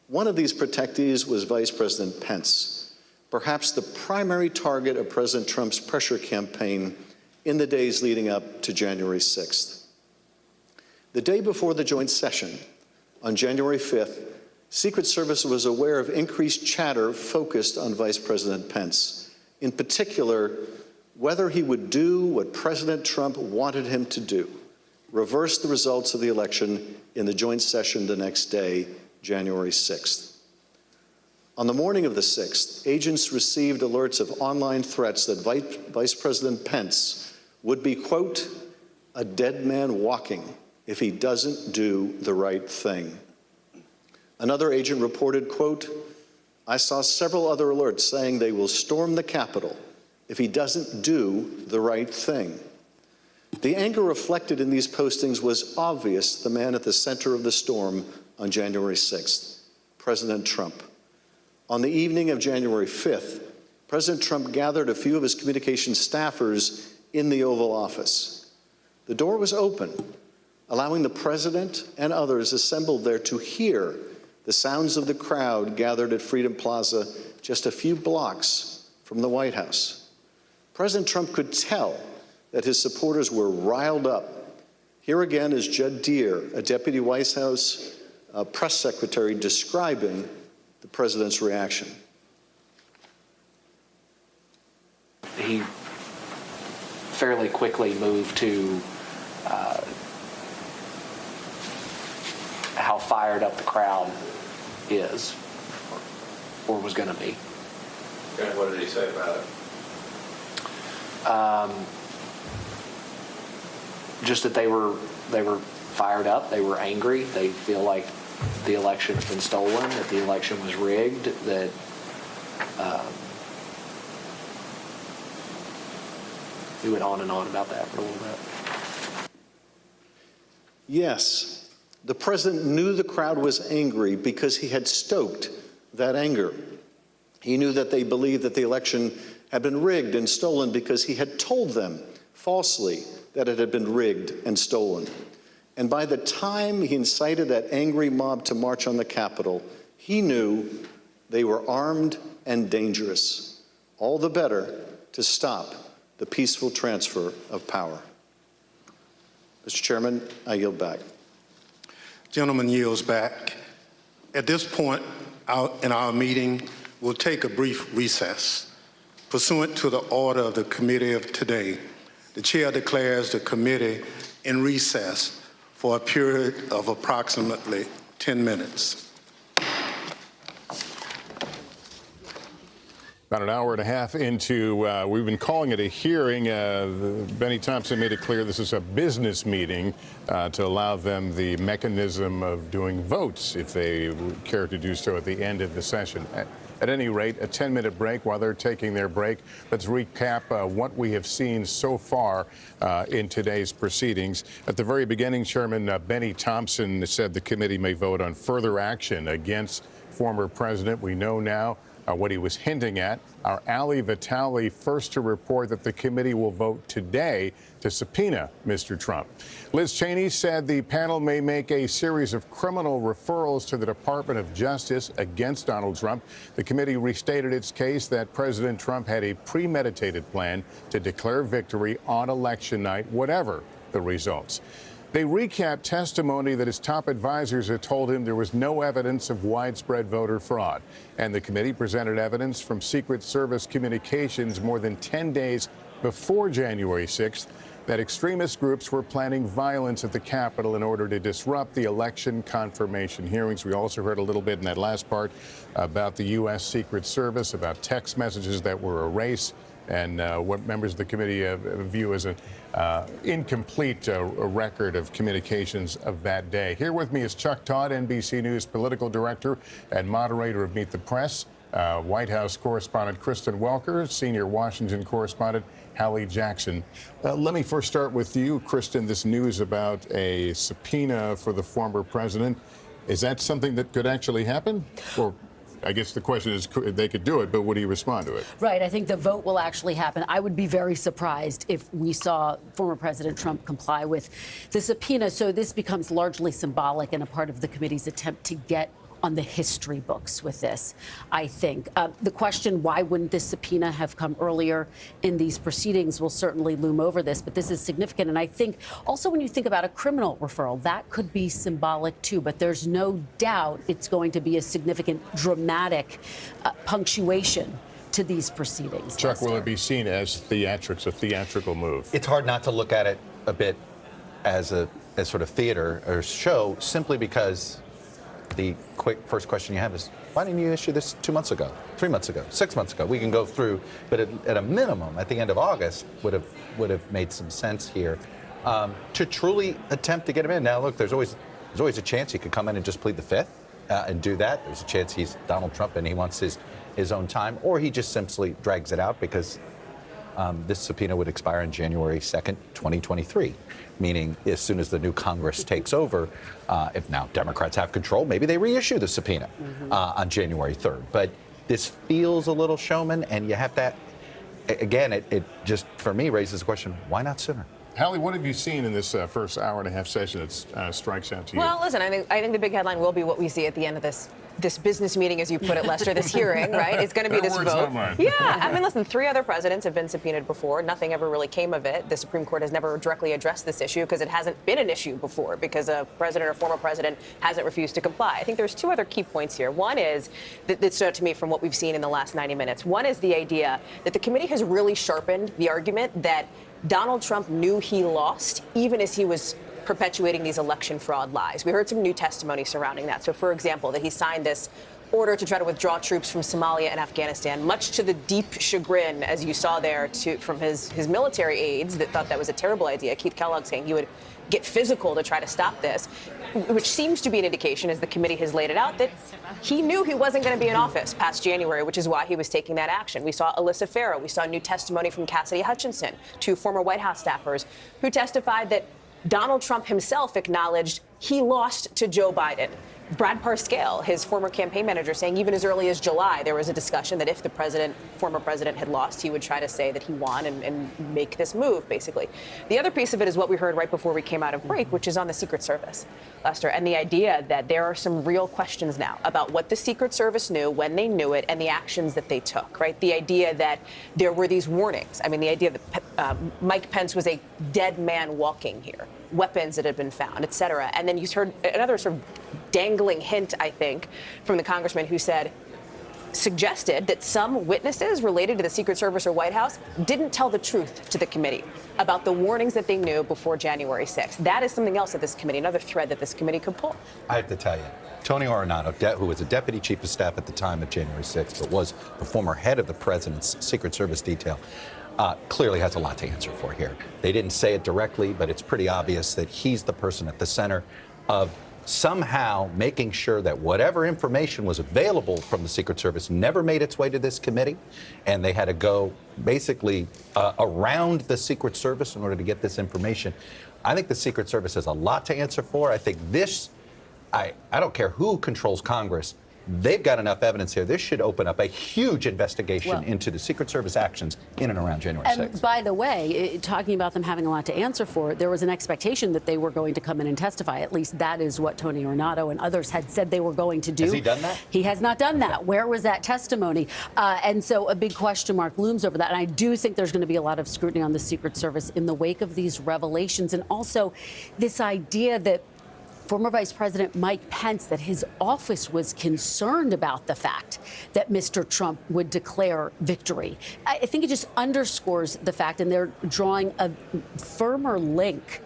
One of these protectees was Vice President Pence, perhaps the primary target of President Trump's pressure campaign in the days leading up to January 6th. The day before the joint session, on January 5th, Secret Service was aware of increased chatter focused on Vice President Pence, in particular, whether he would do what President Trump wanted him to do, reverse the results of the election in the joint session the next day, January 6th. On the morning of the 6th, agents received alerts of online threats that Vice President Pence would be, quote, a dead man walking if he doesn't do the right thing. Another agent reported, quote, I saw several other alerts saying they will storm the Capitol if he doesn't do the right thing. The anger reflected in these postings was obvious to the man at the center of the storm on January 6th, President Trump. On the evening of January 5th, President Trump gathered a few of his communications staffers in the Oval Office. The door was open, allowing the president and others assembled there to hear the sounds of the crowd gathered at Freedom Plaza just a few blocks from the White House. President Trump could tell that his supporters were riled up. Here again is Judd Deere, a deputy White House press secretary, describing the president's reaction. He fairly quickly moved to how fired up the crowd is, or was going to be. And what did he say about it? Just that they were fired up, they were angry, they feel like the election has been stolen, that the election was rigged, that he went on and on about that for a little bit. Yes, the president knew the crowd was angry because he had stoked that anger. He knew that they believed that the election had been rigged and stolen because he had told them falsely that it had been rigged and stolen. And by the time he incited that angry mob to march on the Capitol, he knew they were armed and dangerous. All the better to stop the peaceful transfer of power. Mr. Chairman, I yield back. Gentleman yields back. At this point in our meeting, we'll take a brief recess. Pursuant to the order of the committee of today, the chair declares the committee in recess for a period of approximately 10 minutes. About an hour and a half into, we've been calling it a hearing. Benny Thompson made it clear this is a business meeting to allow them the mechanism of doing votes if they care to do so at the end of the session. At any rate, a 10-minute break. While they're taking their break, let's recap what we have seen so far in today's proceedings. At the very beginning, Chairman Benny Thompson said the committee may vote on further action against former president. We know now what he was hinting at. Our Ali Vitale first to report that the committee will vote today to subpoena Mr. Trump. Liz Cheney said the panel may make a series of criminal referrals to the Department of Justice against Donald Trump. The committee restated its case that President Trump had a premeditated plan to declare victory on election night, whatever the results. They recapped testimony that his top advisors had told him there was no evidence of widespread voter fraud. And the committee presented evidence from Secret Service communications more than 10 days before January 6th that extremist groups were planning violence at the Capitol in order to disrupt the election confirmation hearings. We also heard a little bit in that last part about the U.S. Secret Service, about text messages that were erased, and what members of the committee view as an incomplete record of communications of that day. Here with me is Chuck Todd, NBC News political director and moderator of Meet the Press, White House correspondent Kristen Welker, senior Washington correspondent Hallie Jackson. Let me first start with you, Kristen. This news about a subpoena for the former president, is that something that could actually happen? Or I guess the question is, they could do it, but would he respond to it? Right. I think the vote will actually happen. I would be very surprised if we saw former President Trump comply with the subpoena. So this becomes largely symbolic and a part of the committee's attempt to get on the history books with this, I think. The question, why wouldn't this subpoena have come earlier in these proceedings, will certainly loom over this, but this is significant. And I think also when you think about a criminal referral, that could be symbolic too, but there's no doubt it's going to be a significant, dramatic punctuation to these proceedings. Chuck, will it be seen as theatrics, a theatrical move? It's hard not to look at it a bit as sort of theater or show, simply because the quick first question you have is, why didn't you issue this 2 months ago, 3 months ago, 6 months ago? We can go through, but at a minimum, at the end of August, would have made some sense here to truly attempt to get him in. Now, look, there's always a chance he could come in and just plead the fifth and do that. There's a chance he's Donald Trump and he wants his own time, or he just simply drags it out because this subpoena would expire on January 2nd, 2023. Meaning as soon as the new Congress takes over, if now Democrats have control, maybe they reissue the subpoena on January 3rd. But this feels a little showman, and you have that, again, it just, for me, raises the question, why not sooner? Hallie, what have you seen in this first hour and a half session that strikes out to you? Well, listen, I think the big headline will be what we see at the end of this this business meeting, as you put it, Lester, this hearing, right? It's going to be this vote. Yeah, I mean, listen, 3 other presidents have been subpoenaed before. Nothing ever really came of it. The Supreme Court has never directly addressed this issue because it hasn't been an issue before, because a president or former president hasn't refused to comply. I think there's 2 other key points here. One is that stood out to me from what we've seen in the last 90 minutes. One is the idea that the committee has really sharpened the argument that Donald Trump knew he lost, even as he was perpetuating these election fraud lies. We heard some new testimony surrounding that. So, for example, that he signed this order to try to withdraw troops from Somalia and Afghanistan, much to the deep chagrin, as you saw there, from his military aides that thought that was a terrible idea. Keith Kellogg saying he would get physical to try to stop this, which seems to be an indication, as the committee has laid it out, that he knew he wasn't going to be in office past January, which is why he was taking that action. We saw Alyssa Farrow. We saw new testimony from Cassidy Hutchinson, 2 former White House staffers, who testified that Donald Trump himself acknowledged he lost to Joe Biden. Brad Parscale, his former campaign manager, saying even as early as July, there was a discussion that if the former president had lost, he would try to say that he won and make this move, basically. The other piece of it is what we heard right before we came out of break, which is on the Secret Service, Lester, and the idea that there are some real questions now about what the Secret Service knew, when they knew it, and the actions that they took, right? The idea that there were these warnings. I mean, the idea that Mike Pence was a dead man walking here, weapons that had been found, et cetera. And then you heard another sort of dangling hint, I think, from the congressman who suggested that some witnesses related to the Secret Service or White House didn't tell the truth to the committee about the warnings that they knew before January 6th. That is something else that this committee, another thread that this committee could pull. I have to tell you, Tony Ornato, who was a deputy chief of staff at the time of January 6th, but was the former head of the president's Secret Service detail, clearly has a lot to answer for here. They didn't say it directly, but it's pretty obvious that he's the person at the center of somehow making sure that whatever information was available from the Secret Service never made its way to this committee, and they had to go basically around the Secret Service in order to get this information. I think the Secret Service has a lot to answer for. I think this, I don't care who controls Congress, they've got enough evidence here. This should open up a huge investigation into the Secret Service actions in and around January 6th. And by the way, talking about them having a lot to answer for, there was an expectation that they were going to come in and testify. At least that is what Tony Ornato and others had said they were going to do. Has he done that? He has not done that. Where was that testimony? And so a big question mark looms over that. And I do think there's going to be a lot of scrutiny on the Secret Service in the wake of these revelations. And also this idea that former Vice President Mike Pence, that his office was concerned about the fact that Mr. Trump would declare victory. I think it just underscores the fact, and they're drawing a firmer link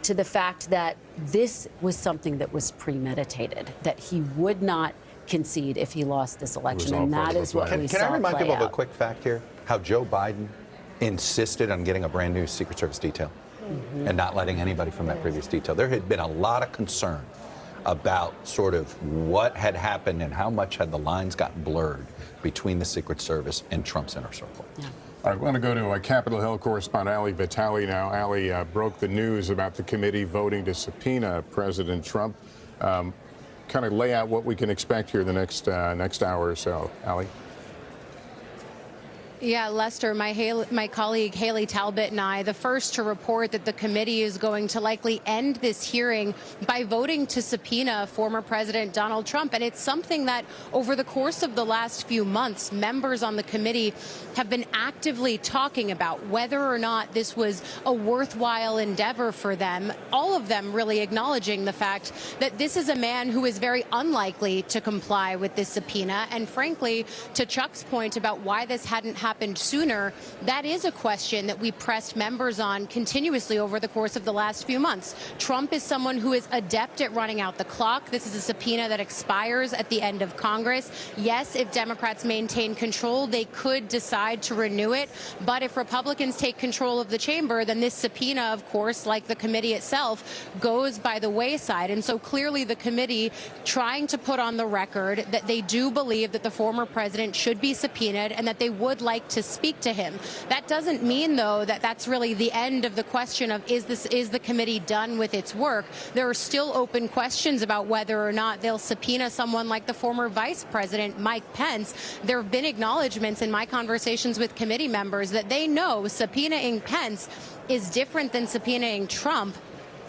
to the fact that this was something that was premeditated, that he would not concede if he lost this election. And that is what we saw. Can I remind people out. of a quick fact here? How Joe Biden insisted on getting a brand new Secret Service detail. And not letting anybody from that previous detail. There had been a lot of concern about sort of what had happened and how much had the lines gotten blurred between the Secret Service and Trump's inner circle. All right, we want to go to Capitol Hill correspondent Ali Vitale now. Ali broke the news about the committee voting to subpoena President Trump. Kind of lay out what we can expect here the next hour or so. Ali? Yeah, Lester, my colleague Haley Talbot and I, the first to report that the committee is going to likely end this hearing by voting to subpoena former President Donald Trump. And it's something that over the course of the last few months, members on the committee have been actively talking about whether or not this was a worthwhile endeavor for them. All of them really acknowledging the fact that this is a man who is very unlikely to comply with this subpoena. And frankly, to Chuck's point about why this hadn't happened sooner, that is a question that we pressed members on continuously over the course of the last few months. Trump is someone who is adept at running out the clock. This is a subpoena that expires at the end of Congress. Yes, if Democrats maintain control, they could decide to renew it. But if Republicans take control of the chamber, then this subpoena, of course, like the committee itself, goes by the wayside. And so clearly the committee trying to put on the record that they do believe that the former president should be subpoenaed and that they would like to speak to him. That doesn't mean, though, that that's really the end of the question of is the committee done with its work. There are still open questions about whether or not they'll subpoena someone like the former Vice President Mike Pence. There have been acknowledgments in my conversations with committee members that they know subpoenaing Pence is different than subpoenaing Trump.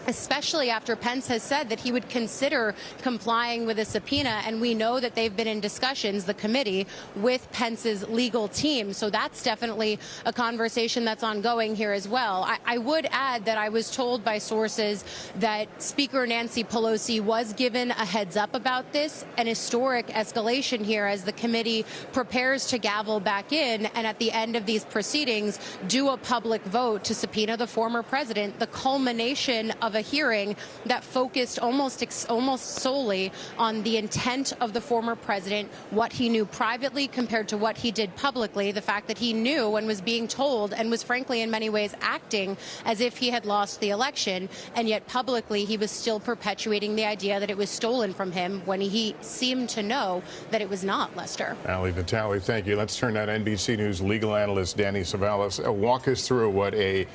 especially after Pence has said that he would consider complying with a subpoena. And we know that they've been in discussions, the committee, with Pence's legal team. So that's definitely a conversation that's ongoing here as well. I would add that I was told by sources that Speaker Nancy Pelosi was given a heads up about this, an historic escalation here as the committee prepares to gavel back in and at the end of these proceedings do a public vote to subpoena the former president, the culmination of a hearing that focused almost solely on the intent of the former president, what he knew privately compared to what he did publicly, the fact that he knew and was being told and was frankly in many ways acting as if he had lost the election, and yet publicly he was still perpetuating the idea that it was stolen from him when he seemed to know that it was not, Lester. Ali Vitale, thank you. Let's turn to NBC News legal analyst Danny Savalas. Walk us through what a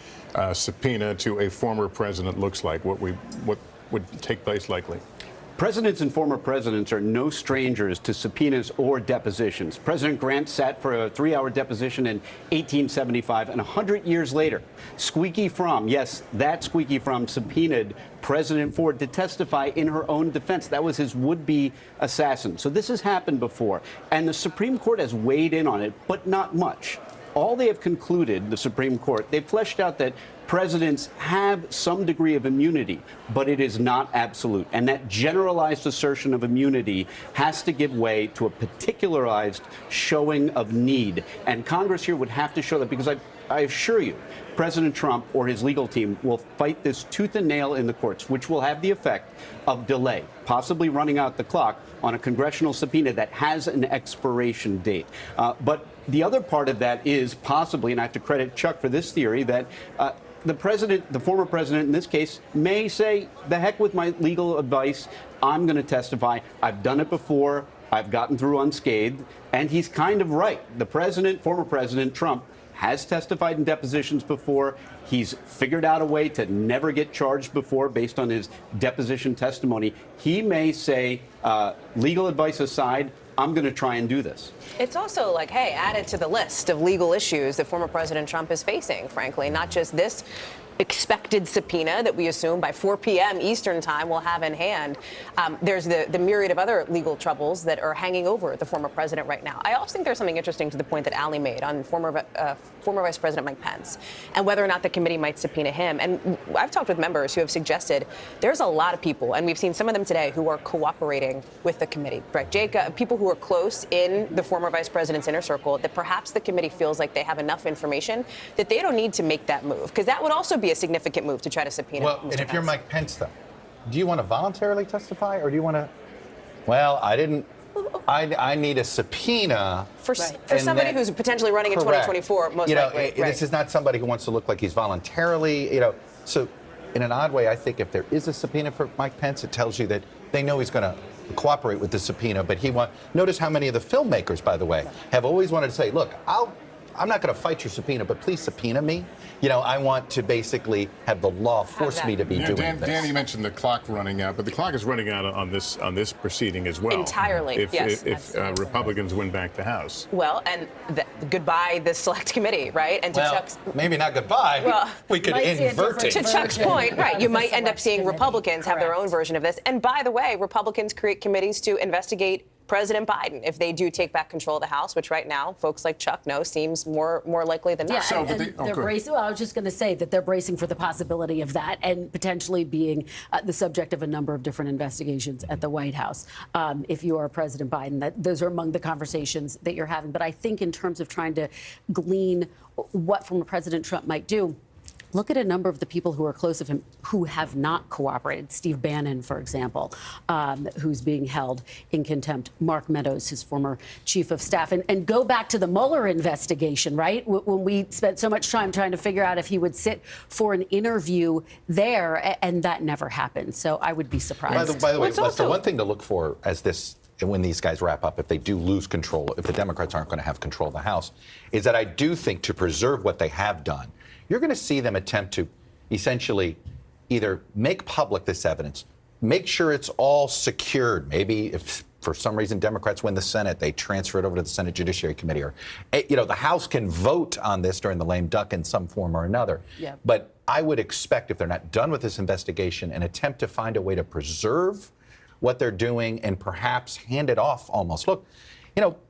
subpoena to a former president looks like, what would take place likely. Presidents and former presidents are no strangers to subpoenas or depositions. President Grant sat for a 3-hour deposition in 1875, and 100 years later, Squeaky Fromm, yes, that Squeaky Fromm, subpoenaed President Ford to testify in her own defense. That was his would-be assassin. So this has happened before, and the Supreme Court has weighed in on it, but not much. All they have concluded, the Supreme Court, they've fleshed out that presidents have some degree of immunity, but it is not absolute. And that generalized assertion of immunity has to give way to a particularized showing of need. And Congress here would have to show that, because I assure you, President Trump or his legal team will fight this tooth and nail in the courts, which will have the effect of delay, possibly running out the clock on a congressional subpoena that has an expiration date. But the other part of that is possibly, and I have to credit Chuck for this theory, that the former president in this case, may say, the heck with my legal advice, I'm going to testify. I've done it before. I've gotten through unscathed. And he's kind of right. The president, former President Trump, has testified in depositions before. He's figured out a way to never get charged before based on his deposition testimony. He may say, legal advice aside, I'm going to try and do this. It's also like, hey, added to the list of legal issues that former President Trump is facing, frankly, not just this expected subpoena that we assume by 4 p.m. Eastern time we'll have in hand. There's the myriad of other legal troubles that are hanging over the former president right now. I also think there's something interesting to the point that Ali made on former Vice President Mike Pence and whether or not the committee might subpoena him. And I've talked with members who have suggested there's a lot of people, and we've seen some of them today, who are cooperating with the committee. Brett Jacob, people who are close in the former vice president's inner circle, that perhaps the committee feels like they have enough information that they don't need to make that move, because that would also be a significant move to try to subpoena. Well, and if you're Mike Pence, though, do you want to voluntarily testify, or do you want to? Well, I need a subpoena for somebody who's potentially running in 2024. Most likely, this is not somebody who wants to look like he's voluntarily. So in an odd way, I think if there is a subpoena for Mike Pence, it tells you that they know he's going to cooperate with the subpoena. But notice how many of the filmmakers, by the way, have always wanted to say, look, I'm not going to fight your subpoena, but please subpoena me. I want to basically have the law force me to be doing this. Dan, you mentioned the clock running out, but the clock is running out on this proceeding as well. Entirely, if Republicans win back the House. Well, and goodbye the select committee, right? And to Chuck's, maybe not goodbye. Well, we could invert it. To Chuck's point, right? You might end up seeing Republicans have their own version of this. And by the way, Republicans create committees to investigate President Biden if they do take back control of the House, which right now folks like Chuck know seems more likely than not. Yeah, they're bracing. Well, I was just going to say that they're bracing for the possibility of that and potentially being the subject of a number of different investigations at the White House. If you are President Biden, those are among the conversations that you're having. But I think in terms of trying to glean what former President Trump might do, look at a number of the people who are close to him who have not cooperated. Steve Bannon, for example, who's being held in contempt. Mark Meadows, his former chief of staff. And go back to the Mueller investigation, right? When we spent so much time trying to figure out if he would sit for an interview there, and that never happened. So I would be surprised. By the way, Lester, one thing to look for when these guys wrap up, if they do lose control, if the Democrats aren't going to have control of the House, is that I do think to preserve what they have done, you're going to see them attempt to essentially either make public this evidence, make sure it's all secured. Maybe if for some reason Democrats win the Senate, they transfer it over to the Senate Judiciary Committee, or the House can vote on this during the lame duck in some form or another. Yeah. But I would expect, if they're not done with this investigation, an attempt to find a way to preserve what they're doing and perhaps hand it off almost. Look,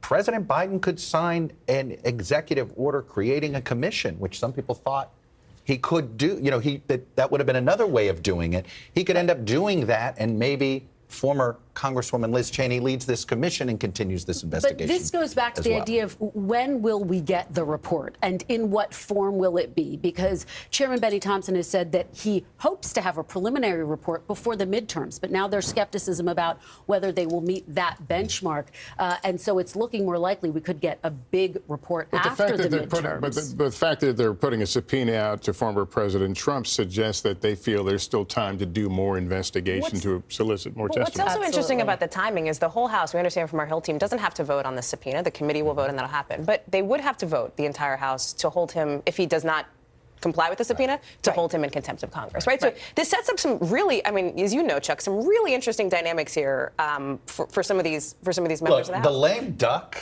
President Biden could sign an executive order creating a commission, which some people thought he could do. That would have been another way of doing it. He could end up doing that, and maybe former Congresswoman Liz Cheney leads this commission and continues this investigation. But this goes back to the idea of when will we get the report and in what form will it be? Because Chairman Benny Thompson has said that he hopes to have a preliminary report before the midterms, but now there's skepticism about whether they will meet that benchmark. And so it's looking more likely we could get a big report after the midterms. But the fact that they're putting a subpoena out to former President Trump suggests that they feel there's still time to do more investigation to solicit more testimony. What's also interesting about the timing is the whole House, we understand from our Hill team, doesn't have to vote on the subpoena. The committee will vote and that'll happen. But they would have to vote, the entire House, to hold him, if he does not comply with the subpoena, to hold him in contempt of Congress, right? So this sets up some really, as you know, Chuck, some really interesting dynamics here for some of these members of the House. The lame duck,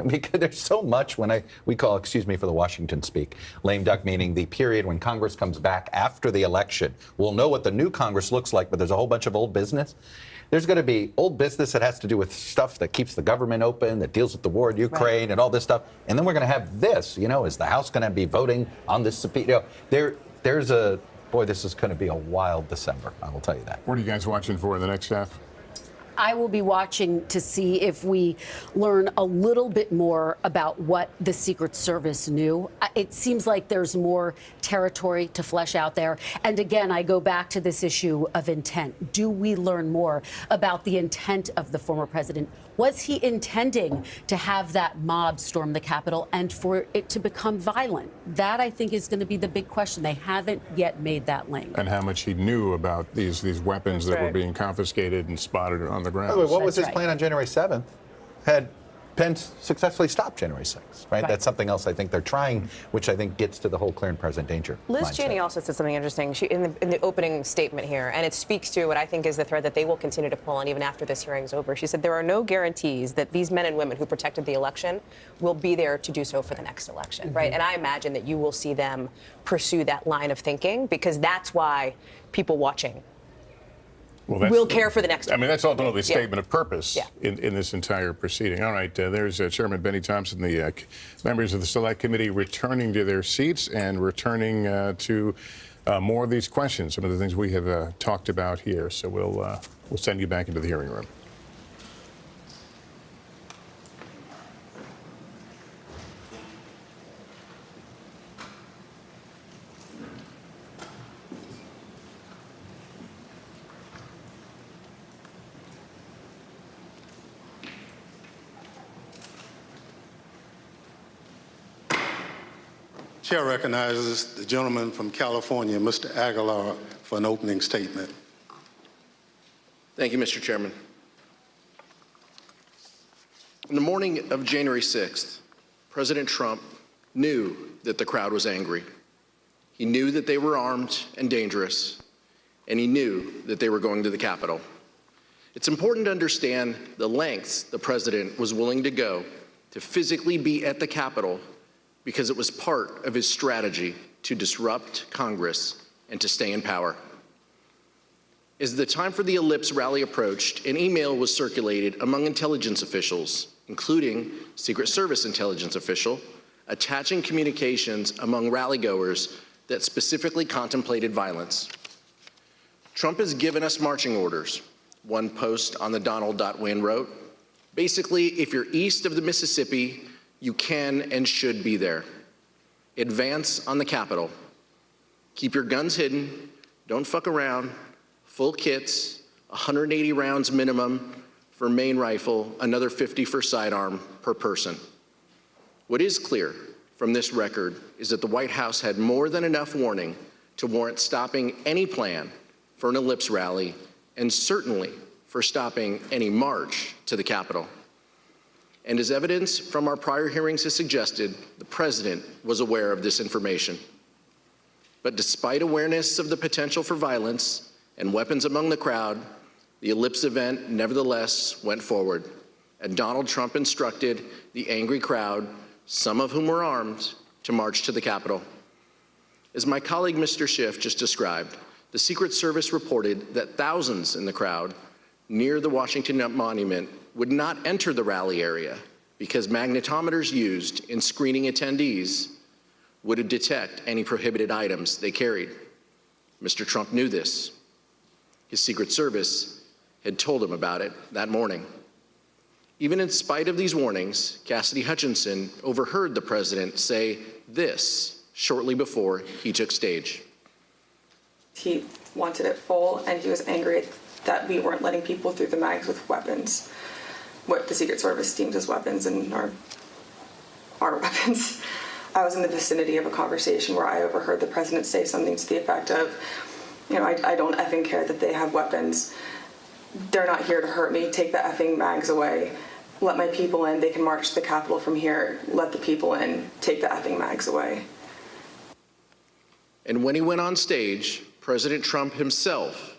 because there's so much we call, excuse me for the Washington speak, lame duck meaning the period when Congress comes back after the election. We'll know what the new Congress looks like, but there's a whole bunch of old business. There's going to be old business that has to do with stuff that keeps the government open, that deals with the war in Ukraine and all this stuff. And then we're going to have this, is the House going to be voting on this subpoena? This is going to be a wild December, I will tell you that. What are you guys watching for in the next half? I will be watching to see if we learn a little bit more about what the Secret Service knew. It seems like there's more territory to flesh out there. And again, I go back to this issue of intent. Do we learn more about the intent of the former president? Was he intending to have that mob storm the Capitol and for it to become violent? That, I think, is going to be the big question. They haven't yet made that link. And how much he knew about these weapons that were being confiscated and spotted on the ground. By the way, what was his plan on January 7th? Had Pence successfully stopped January 6th, right? That's something else I think they're trying, which I think gets to the whole clear and present danger. Liz Cheney also said something interesting in the opening statement here, and it speaks to what I think is the thread that they will continue to pull on even after this hearing's over. She said there are no guarantees that these men and women who protected the election will be there to do so for the next election, right? And I imagine that you will see them pursue that line of thinking because that's why people watching will care for the next one. That's ultimately a statement of purpose in this entire proceeding. All right, there's Chairman Benny Thompson, the members of the Select Committee returning to their seats and returning to more of these questions, some of the things we have talked about here. So we'll send you back into the hearing room. Chair recognizes the gentleman from California, Mr. Aguilar, for an opening statement. Thank you, Mr. Chairman. On the morning of January 6th, President Trump knew that the crowd was angry. He knew that they were armed and dangerous, and he knew that they were going to the Capitol. It's important to understand the lengths the president was willing to go to physically be at the Capitol because it was part of his strategy to disrupt Congress and to stay in power. As the time for the Ellipse rally approached, an email was circulated among intelligence officials, including Secret Service intelligence official, attaching communications among rallygoers that specifically contemplated violence. Trump has given us marching orders. One post on the Donald.win wrote, basically, if you're east of the Mississippi, you can and should be there. Advance on the Capitol. Keep your guns hidden. Don't fuck around. Full kits, 180 rounds minimum for main rifle, another 50 for sidearm per person. What is clear from this record is that the White House had more than enough warning to warrant stopping any plan for an Ellipse rally and certainly for stopping any march to the Capitol. And as evidence from our prior hearings has suggested, the president was aware of this information. But despite awareness of the potential for violence and weapons among the crowd, The Ellipse event nevertheless went forward, and Donald Trump instructed the angry crowd, some of whom were armed, to march to the Capitol. As my colleague Mr. Schiff just described, the Secret Service reported that thousands in the crowd near the Washington Monument would not enter the rally area because magnetometers used in screening attendees would detect any prohibited items they carried. Mr. Trump knew this. His Secret Service had told him about it that morning. Even in spite of these warnings, Cassidy Hutchinson overheard the president say this shortly before he took stage. He wanted it full, and he was angry that we weren't letting people through the Meigs with weapons, what the Secret Service deemed as weapons and our weapons. I was in the vicinity of a conversation where I overheard the president say something to the effect of, I don't effing care that they have weapons. They're not here to hurt me. Take the effing Meigs away. Let my people in. They can march to the Capitol from here. Let the people in. Take the effing Meigs away. And when he went on stage, President Trump himself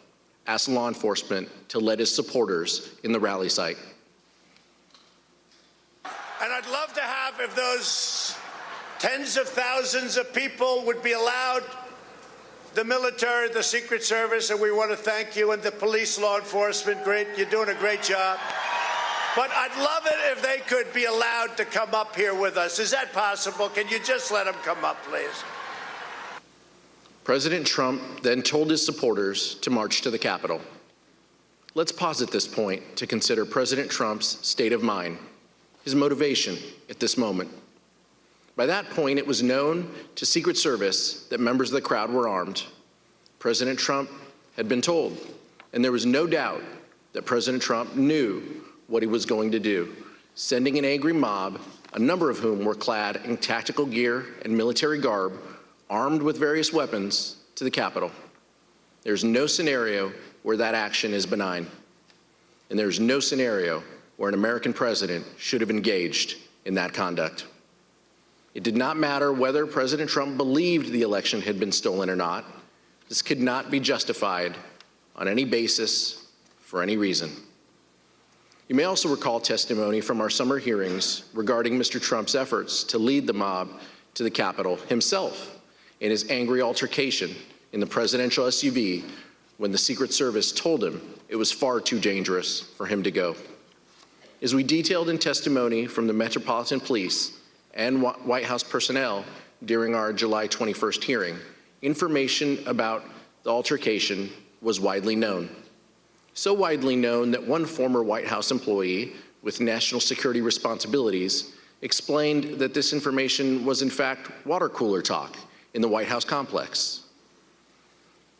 asked law enforcement to let his supporters in the rally site. And I'd love to have, if those tens of thousands of people would be allowed, the military, the Secret Service, and we want to thank you, and the police, law enforcement, great, you're doing a great job. But I'd love it if they could be allowed to come up here with us. Is that possible? Can you just let them come up, please? President Trump then told his supporters to march to the Capitol. Let's pause at this point to consider President Trump's state of mind, his motivation at this moment. By that point, it was known to Secret Service that members of the crowd were armed. President Trump had been told, and there was no doubt that President Trump knew what he was going to do, sending an angry mob, a number of whom were clad in tactical gear and military garb, armed with various weapons, to the Capitol. There's no scenario where that action is benign. And there's no scenario where an American president should have engaged in that conduct. It did not matter whether President Trump believed the election had been stolen or not. This could not be justified on any basis for any reason. You may also recall testimony from our summer hearings regarding Mr. Trump's efforts to lead the mob to the Capitol himself in his angry altercation in the presidential SUV when the Secret Service told him it was far too dangerous for him to go. As we detailed in testimony from the Metropolitan Police and White House personnel during our July 21st hearing, information about the altercation was widely known. So widely known that one former White House employee with national security responsibilities explained that this information was in fact water cooler talk in the White House complex.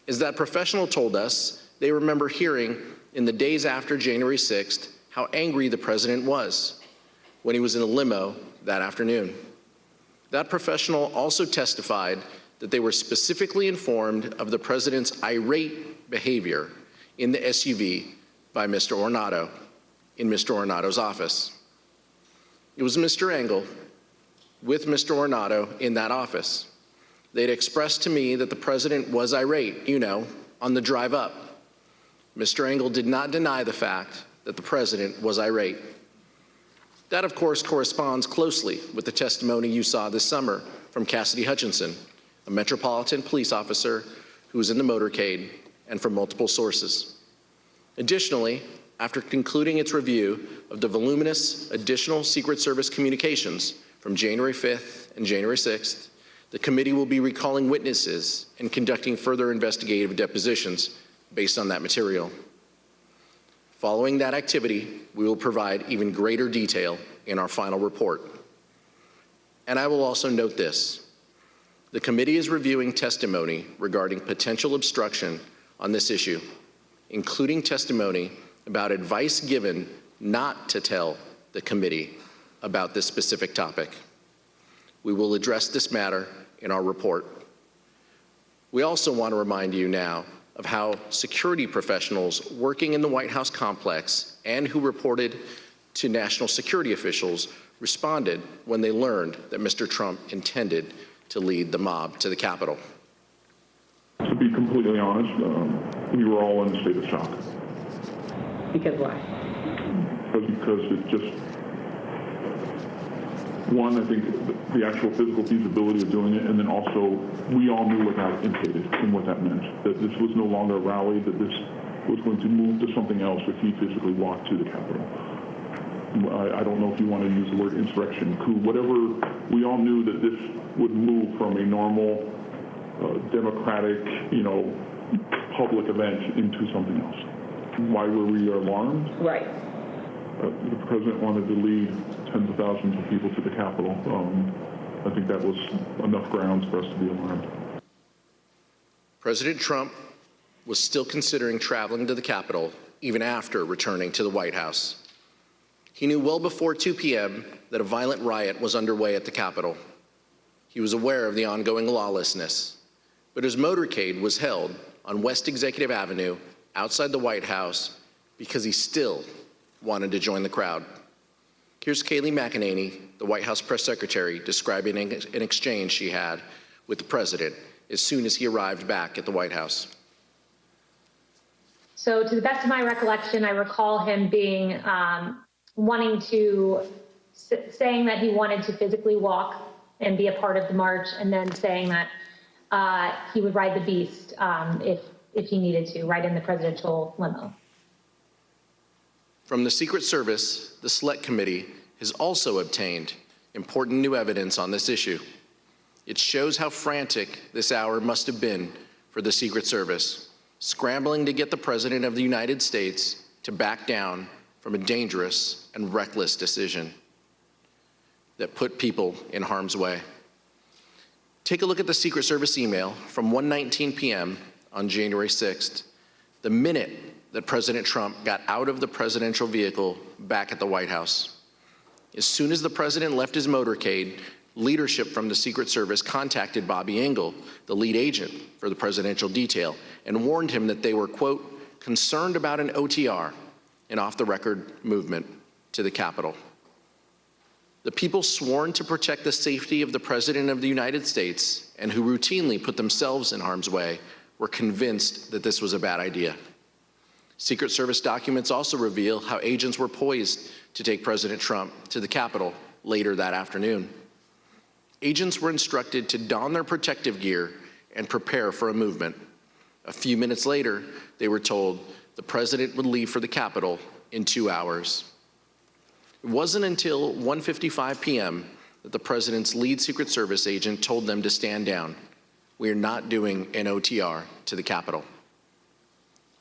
As that professional told us, they remember hearing in the days after January 6th how angry the president was when he was in a limo that afternoon. That professional also testified that they were specifically informed of the president's irate behavior in the SUV by Mr. Ornato in Mr. Ornato's office. It was Mr. Engel with Mr. Ornato in that office. They'd expressed to me that the president was irate, on the drive up. Mr. Engel did not deny the fact that the president was irate. That, of course, corresponds closely with the testimony you saw this summer from Cassidy Hutchinson, a Metropolitan Police officer who was in the motorcade, and from multiple sources. Additionally, after concluding its review of the voluminous additional Secret Service communications from January 5th and January 6th, the committee will be recalling witnesses and conducting further investigative depositions based on that material. Following that activity, we will provide even greater detail in our final report. And I will also note this. The committee is reviewing testimony regarding potential obstruction on this issue, including testimony about advice given not to tell the committee about this specific topic. We will address this matter in our report. We also want to remind you now of how security professionals working in the White House complex and who reported to national security officials responded when they learned that Mr. Trump intended to lead the mob to the Capitol. To be completely honest, we were all in a state of shock. Because why? Because it just, one, I think the actual physical feasibility of doing it, and then also we all knew what that implicated and what that meant, that this was no longer a rally, that this was going to move to something else if he physically walked to the Capitol. I don't know if you want to use the word insurrection, coup, whatever. We all knew that this would move from a normal democratic, public event into something else. Why were we alarmed? Right. The president wanted to lead tens of thousands of people to the Capitol. I think that was enough grounds for us to be alarmed. President Trump was still considering traveling to the Capitol even after returning to the White House. He knew well before 2 p.m. that a violent riot was underway at the Capitol. He was aware of the ongoing lawlessness, but his motorcade was held on West Executive Avenue outside the White House because he still wanted to join the crowd. Here's Kayleigh McEnany, the White House press secretary, describing an exchange she had with the president as soon as he arrived back at the White House. So to the best of my recollection, I recall him being saying that he wanted to physically walk and be a part of the march, and then saying that he would ride the beast if he needed to, ride in the presidential limo. From the Secret Service, the Select Committee has also obtained important new evidence on this issue. It shows how frantic this hour must have been for the Secret Service, scrambling to get the President of the United States to back down from a dangerous and reckless decision that put people in harm's way. Take a look at the Secret Service email from 1:19 p.m. on January 6th, the minute that President Trump got out of the presidential vehicle back at the White House. As soon as the president left his motorcade, leadership from the Secret Service contacted Bobby Engel, the lead agent for the presidential detail, and warned him that they were, quote, concerned about an OTR, an off-the-record movement to the Capitol. The people sworn to protect the safety of the President of the United States and who routinely put themselves in harm's way were convinced that this was a bad idea. Secret Service documents also reveal how agents were poised to take President Trump to the Capitol later that afternoon. Agents were instructed to don their protective gear and prepare for a movement. A few minutes later, they were told the president would leave for the Capitol in 2 hours. It wasn't until 1:55 p.m. that the president's lead Secret Service agent told them to stand down. We are not doing an OTR to the Capitol.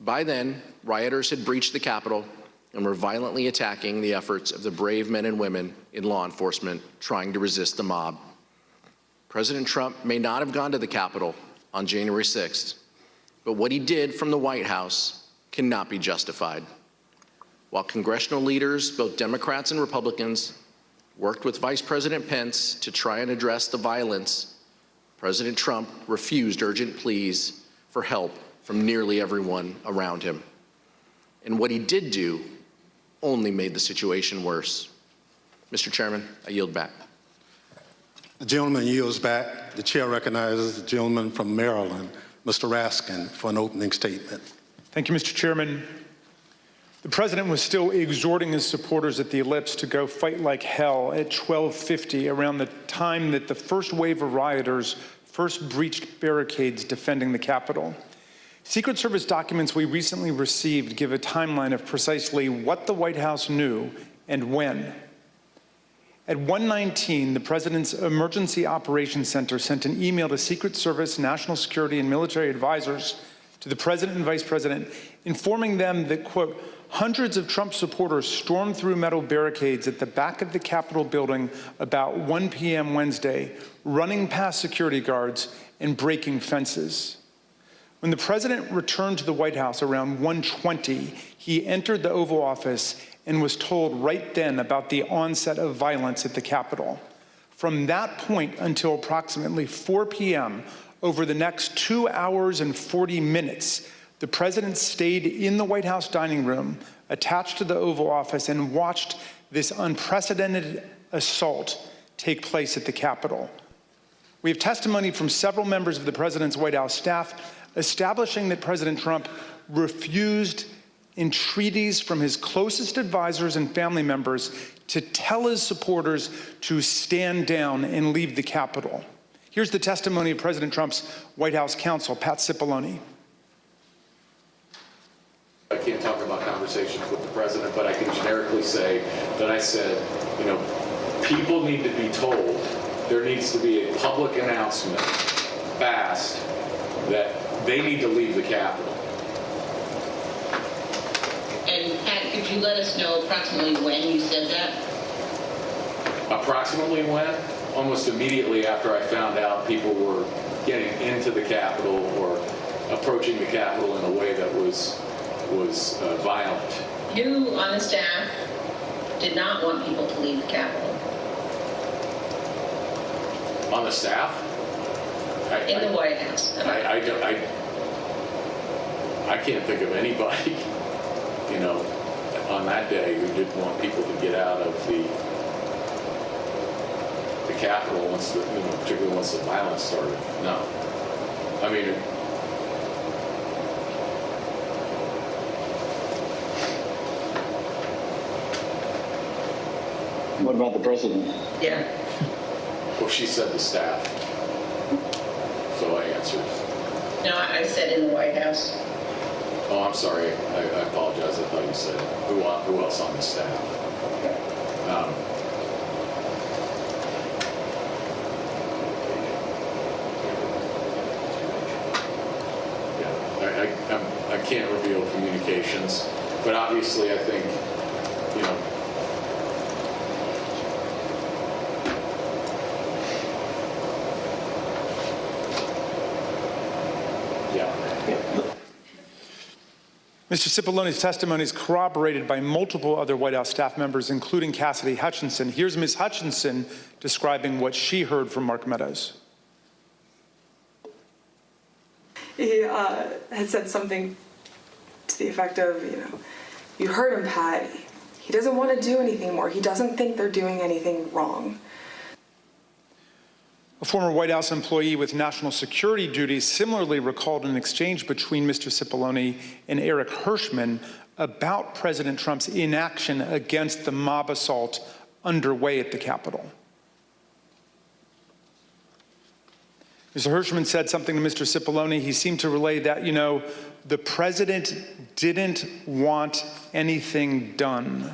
By then, rioters had breached the Capitol and were violently attacking the efforts of the brave men and women in law enforcement trying to resist the mob. President Trump may not have gone to the Capitol on January 6th, but what he did from the White House cannot be justified. While congressional leaders, both Democrats and Republicans, worked with Vice President Pence to try and address the violence, President Trump refused urgent pleas for help from nearly everyone around him. And what he did do only made the situation worse. Mr. Chairman, I yield back. The gentleman yields back. The chair recognizes the gentleman from Maryland, Mr. Raskin, for an opening statement. Thank you, Mr. Chairman. The president was still exhorting his supporters at the Ellipse to go fight like hell at 12:50, around the time that the first wave of rioters first breached barricades defending the Capitol. Secret Service documents we recently received give a timeline of precisely what the White House knew and when. At 1:19, the President's Emergency Operations Center sent an email to Secret Service, national security, and military advisors to the President and Vice President, informing them that, quote, hundreds of Trump supporters stormed through metal barricades at the back of the Capitol building about 1 p.m. Wednesday, running past security guards and breaking fences. When the president returned to the White House around 1:20, he entered the Oval Office and was told right then about the onset of violence at the Capitol. From that point until approximately 4 p.m., over the next 2 hours and 40 minutes, the president stayed in the White House dining room attached to the Oval Office and watched this unprecedented assault take place at the Capitol. We have testimony from several members of the president's White House staff establishing that President Trump refused entreaties from his closest advisors and family members to tell his supporters to stand down and leave the Capitol. Here's the testimony of President Trump's White House counsel, Pat Cipollone. I can't talk about conversations with the president, but I can generically say that I said, people need to be told, there needs to be a public announcement fast that they need to leave the Capitol. And Pat, could you let us know approximately when you said that? Approximately when? Almost immediately after I found out people were getting into the Capitol or approaching the Capitol in a way that was violent. Who on the staff did not want people to leave the Capitol? On the staff? In the White House. I can't think of anybody, on that day who didn't want people to get out of the Capitol once, particularly once the violence started. No. I mean, What about the president? Yeah. Well, she said the staff. So I answered. No, I said in the White House. Oh, I'm sorry. I apologize. I thought you said who else on the staff. I can't reveal communications, but obviously I think, Mr. Cipollone's testimony is corroborated by multiple other White House staff members, including Cassidy Hutchinson. Here's Ms. Hutchinson describing what she heard from Mark Meadows. He had said something to the effect of, you heard him, Pat. He doesn't want to do anything more. He doesn't think they're doing anything wrong. A former White House employee with national security duties similarly recalled an exchange between Mr. Cipollone and Eric Hirschman about President Trump's inaction against the mob assault underway at the Capitol. Mr. Hirschman said something to Mr. Cipollone. He seemed to relay that, the president didn't want anything done.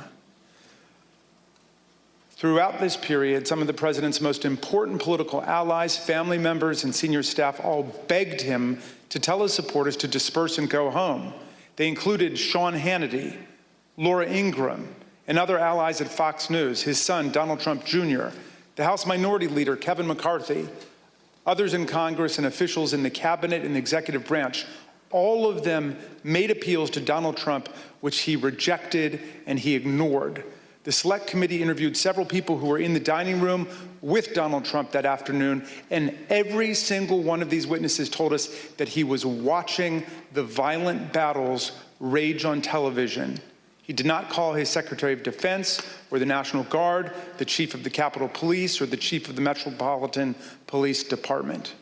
Throughout this period, some of the president's most important political allies, family members, and senior staff all begged him to tell his supporters to disperse and go home. They included Sean Hannity, Laura Ingraham, and other allies at Fox News, his son, Donald Trump Jr., the House Minority Leader, Kevin McCarthy, others in Congress and officials in the cabinet and the executive branch. All of them made appeals to Donald Trump, which he rejected and he ignored. The Select Committee interviewed several people who were in the dining room with Donald Trump that afternoon, and every single one of these witnesses told us that he was watching the violent battles rage on television. He did not call his Secretary of Defense or the National Guard, the Chief of the Capitol Police, or the Chief of the Metropolitan Police Department.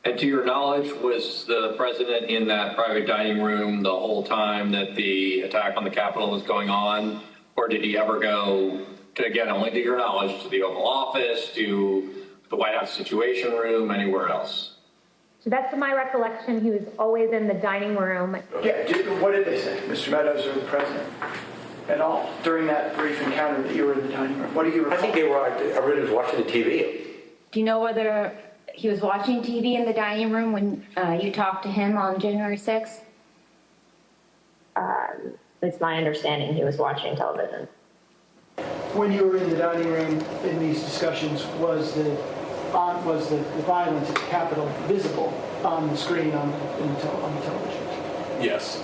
And to your knowledge, was the president in that private dining room the whole time that the attack on the Capitol was going on? Or did he ever go, again, only to your knowledge, to the Oval Office, to the White House Situation Room, anywhere else? So that's my recollection. He was always in the dining room. Yeah, what did they say, Mr. Meadows or the president? At all, during that brief encounter that you were in the dining room? What do you recall? I think everybody was watching the TV. Do you know whether he was watching TV in the dining room when you talked to him on January 6th? It's my understanding he was watching television. When you were in the dining room in these discussions, was the violence at the Capitol visible on the screen on the television? Yes.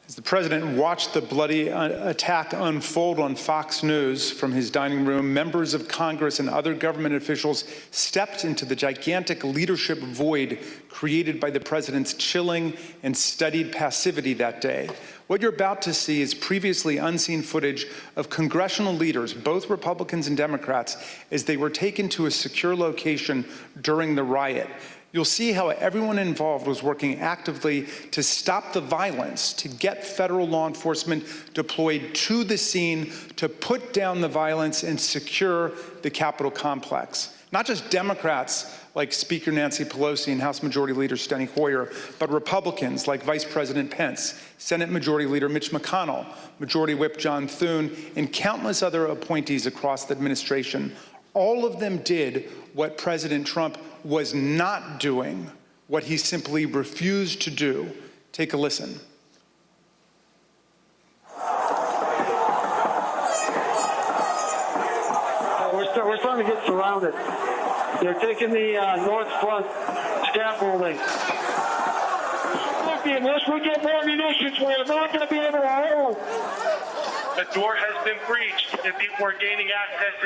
As the president watched the bloody attack unfold on Fox News from his dining room, members of Congress and other government officials stepped into the gigantic leadership void created by the president's chilling and studied passivity that day. What you're about to see is previously unseen footage of congressional leaders, both Republicans and Democrats, as they were taken to a secure location during the riot. you'll see how everyone involved was working actively to stop the violence, to get federal law enforcement deployed to the scene, to put down the violence and secure the Capitol complex. Not just Democrats like Speaker Nancy Pelosi and House Majority Leader Steny Hoyer, but Republicans like Vice President Pence, Senate Majority Leader Mitch McConnell, Majority Whip John Thune, and countless other appointees across the administration. All of them did what President Trump was not doing, what he simply refused to do. Take a listen. We're starting to get surrounded. They're taking the north front scaffolding. Unless we get more munitions, we're not going to be able to hold. The door has been breached and people are gaining access